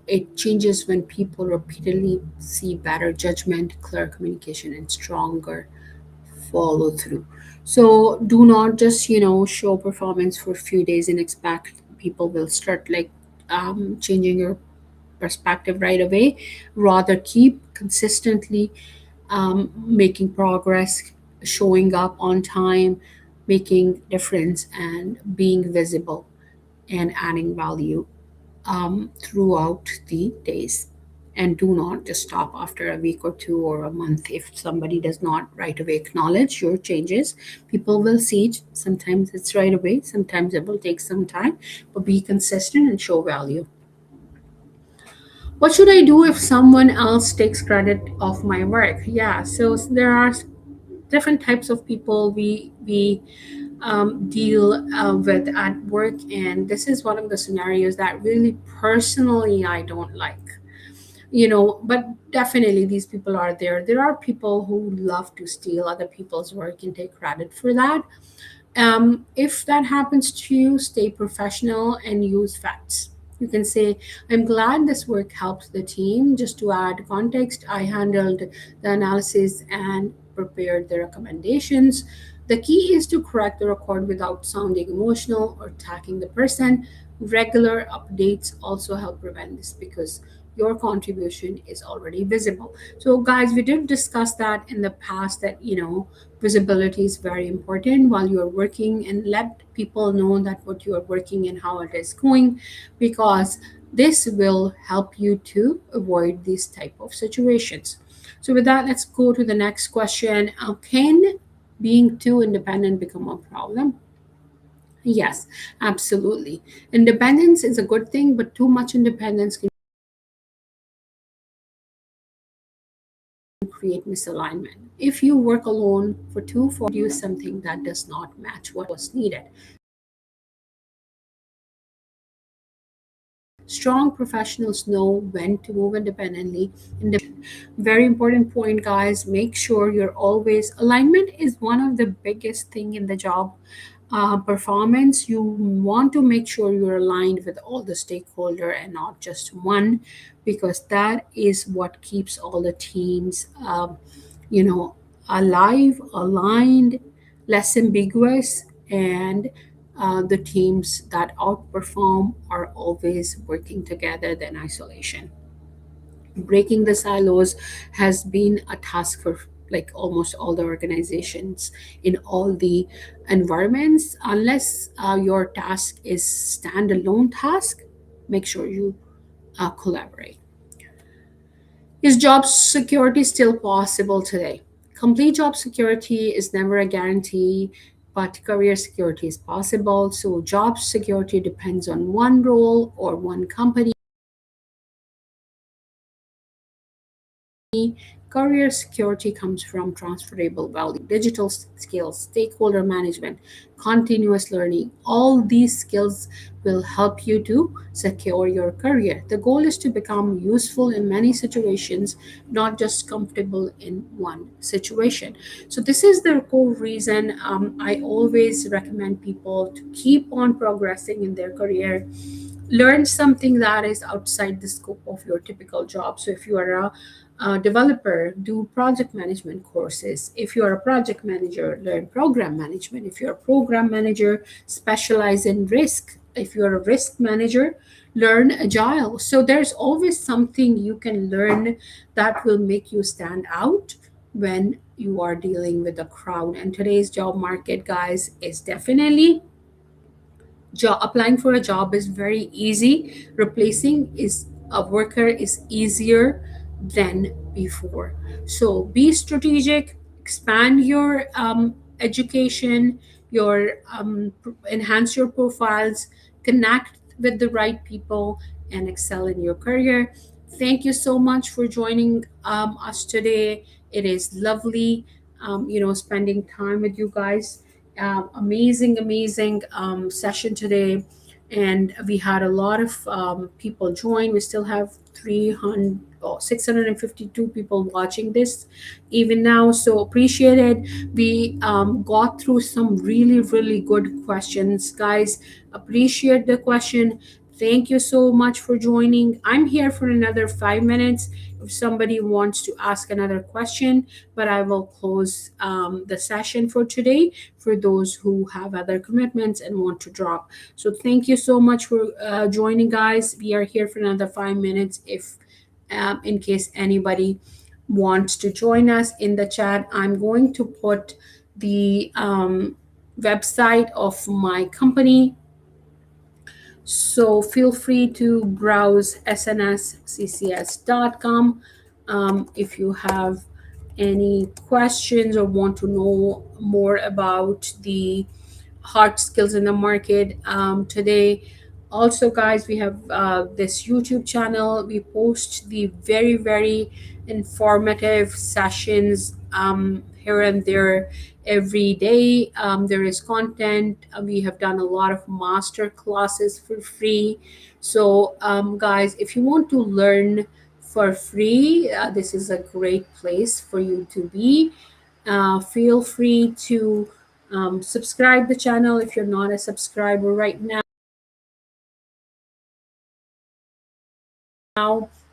S1: It changes when people repeatedly see better judgment, clear communication, and stronger follow through. So do not just show performance for a few days and expect people will start like changing your perspective right away. Rather, keep consistently making progress, showing up on time, making difference, and being visible and adding value throughout the days. And do not just stop after a week or two or a month. If somebody does not right away acknowledge your changes, people will see it. Sometimes it's right away, sometimes it will take some time, but be consistent and show value. What should I do if someone else takes credit of my work? Yeah, so there are different types of people we deal with at work, and this is one of the scenarios that really personally I don't like. But definitely these people are there. There are people who love to steal other people's work and take credit for that. If that happens to you, stay professional and use facts. You can say, I'm glad this work helped the team. Just to add context, I handled the analysis and prepared the recommendations. The key is to correct the record without sounding emotional or attacking the person. Regular updates also help prevent this because your contribution is already visible. So, guys, we did discuss that in the past that, visibility is very important while you are working, and let people know that what you are working and how it is going, because this will help you to avoid these type of situations. So with that, let's go to the next question. Can being too independent become a problem? Yes, absolutely. Independence is a good thing, but too much independence can create misalignment. If you work alone for too for produce something that does not match what was needed. Strong professionals know when to move independently. Very important point, guys. Make sure you're always alignment is one of the biggest thing in the job. performance, you want to make sure you're aligned with all the stakeholder and not just one, because that is what keeps all the teams, you know, alive, aligned, less ambiguous, and the teams that outperform are always working together than isolation. Breaking the silos has been a task for like almost all the organizations in all the environments. Unless your task is standalone task, make sure you collaborate. Is job security still possible today? Complete job security is never a guarantee, but career security is possible. So job security depends on one role or one company. Career security comes from transferable value, digital skills, stakeholder management, continuous learning. All these skills will help you to secure your career. The goal is to become useful in many situations, not just comfortable in one situation. So, this is the core reason I always recommend people to keep on progressing in their career. Learn something that is outside the scope of your typical job. So if you are a developer, do project management courses. If you are a project manager, learn program management. If you're a program manager, specialize in risk. If you're a risk manager, learn agile. So there's always something you can learn that will make you stand out when you are dealing with a crowd. And today's job market, guys, is definitely applying for a job is very easy. Replacing is a worker is easier than before. So be strategic, expand your education, your enhance your profiles, connect with the right people, and excel in your career. Thank you so much for joining us today. It is lovely, spending time with you guys. Amazing session today, and we had a lot of people join. We still have 300 652 people watching this even now, so appreciate it. We got through some really good questions, guys. Appreciate the question. Thank you so much for joining. I'm here for another 5 minutes if somebody wants to ask another question, but I will close the session for today for those who have other commitments and want to drop. So thank you so much for joining, guys. We are here for another 5 minutes. If in case anybody wants to join us in the chat, I'm going to put the website of my company, so feel free to browse snsccs.com. If you have any questions or want to know more about the hard skills in the market today. Also, guys, we have this YouTube channel. We post the very informative sessions here and there every day. There is content. We have done a lot of master classes for free. So, guys, if you want to learn for free, this is a great place for you to be. Feel free to subscribe the channel if you're not a subscriber right now.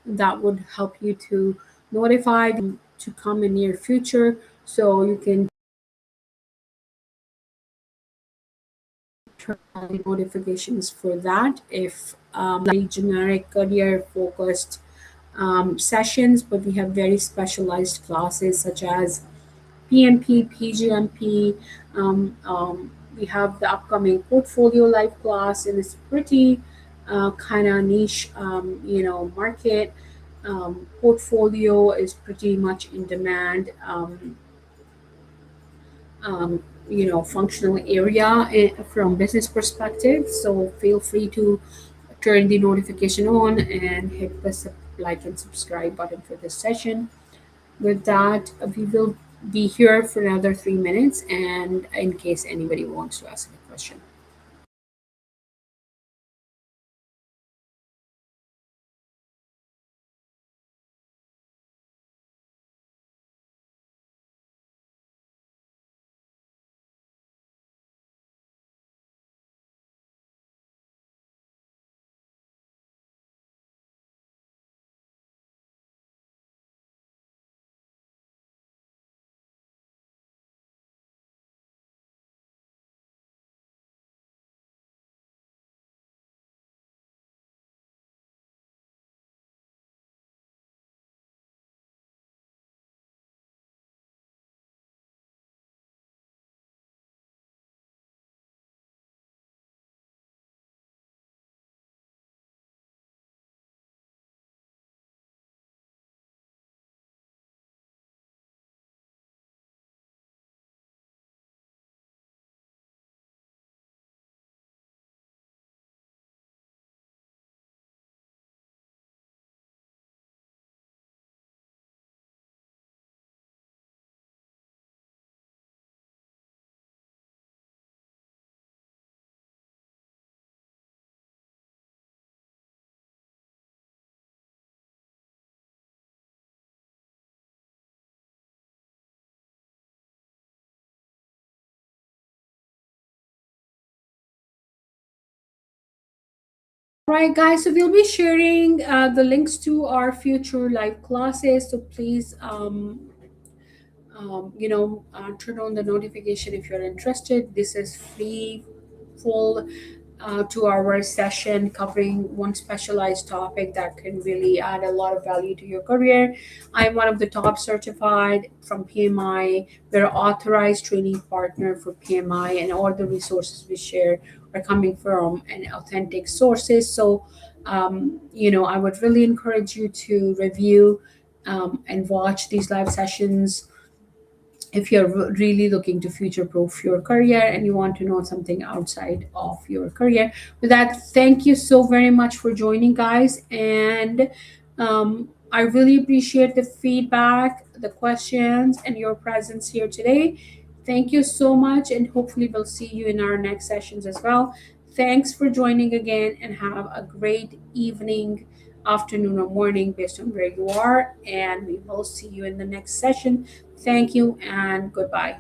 S1: That would help you to notify to come in near future, so you can turn on the notifications for that. If very generic career focused sessions, but we have very specialized classes such as PMP, PGMP. We have the upcoming portfolio life class, and it's pretty kind of niche, market. Portfolio is pretty much in demand, functional area from business perspective. So feel free to turn the notification on and hit the like and subscribe button for this session. With that, we will be here for another 3 minutes, and in case anybody wants to ask a question. Right, guys. So we'll be sharing the links to our future live classes. So please, turn on the notification if you're interested. This is free, full 2 hour session covering one specialized topic that can really add a lot of value to your career. I'm one of the top certified from PMI. We're authorized training partner for PMI, and all the resources we share are coming from an authentic sources. So, I would really encourage you to review and watch these live sessions if you're really looking to future proof your career and you want to know something outside of your career. With that, thank you so very much for joining, guys. And I really appreciate the feedback, the questions, and your presence here today. Thank you so much, and hopefully we'll see you in our next sessions as well. Thanks for joining again, and have a great evening, afternoon, or morning based on where you are, and we will see you in the next session. Thank you and goodbye.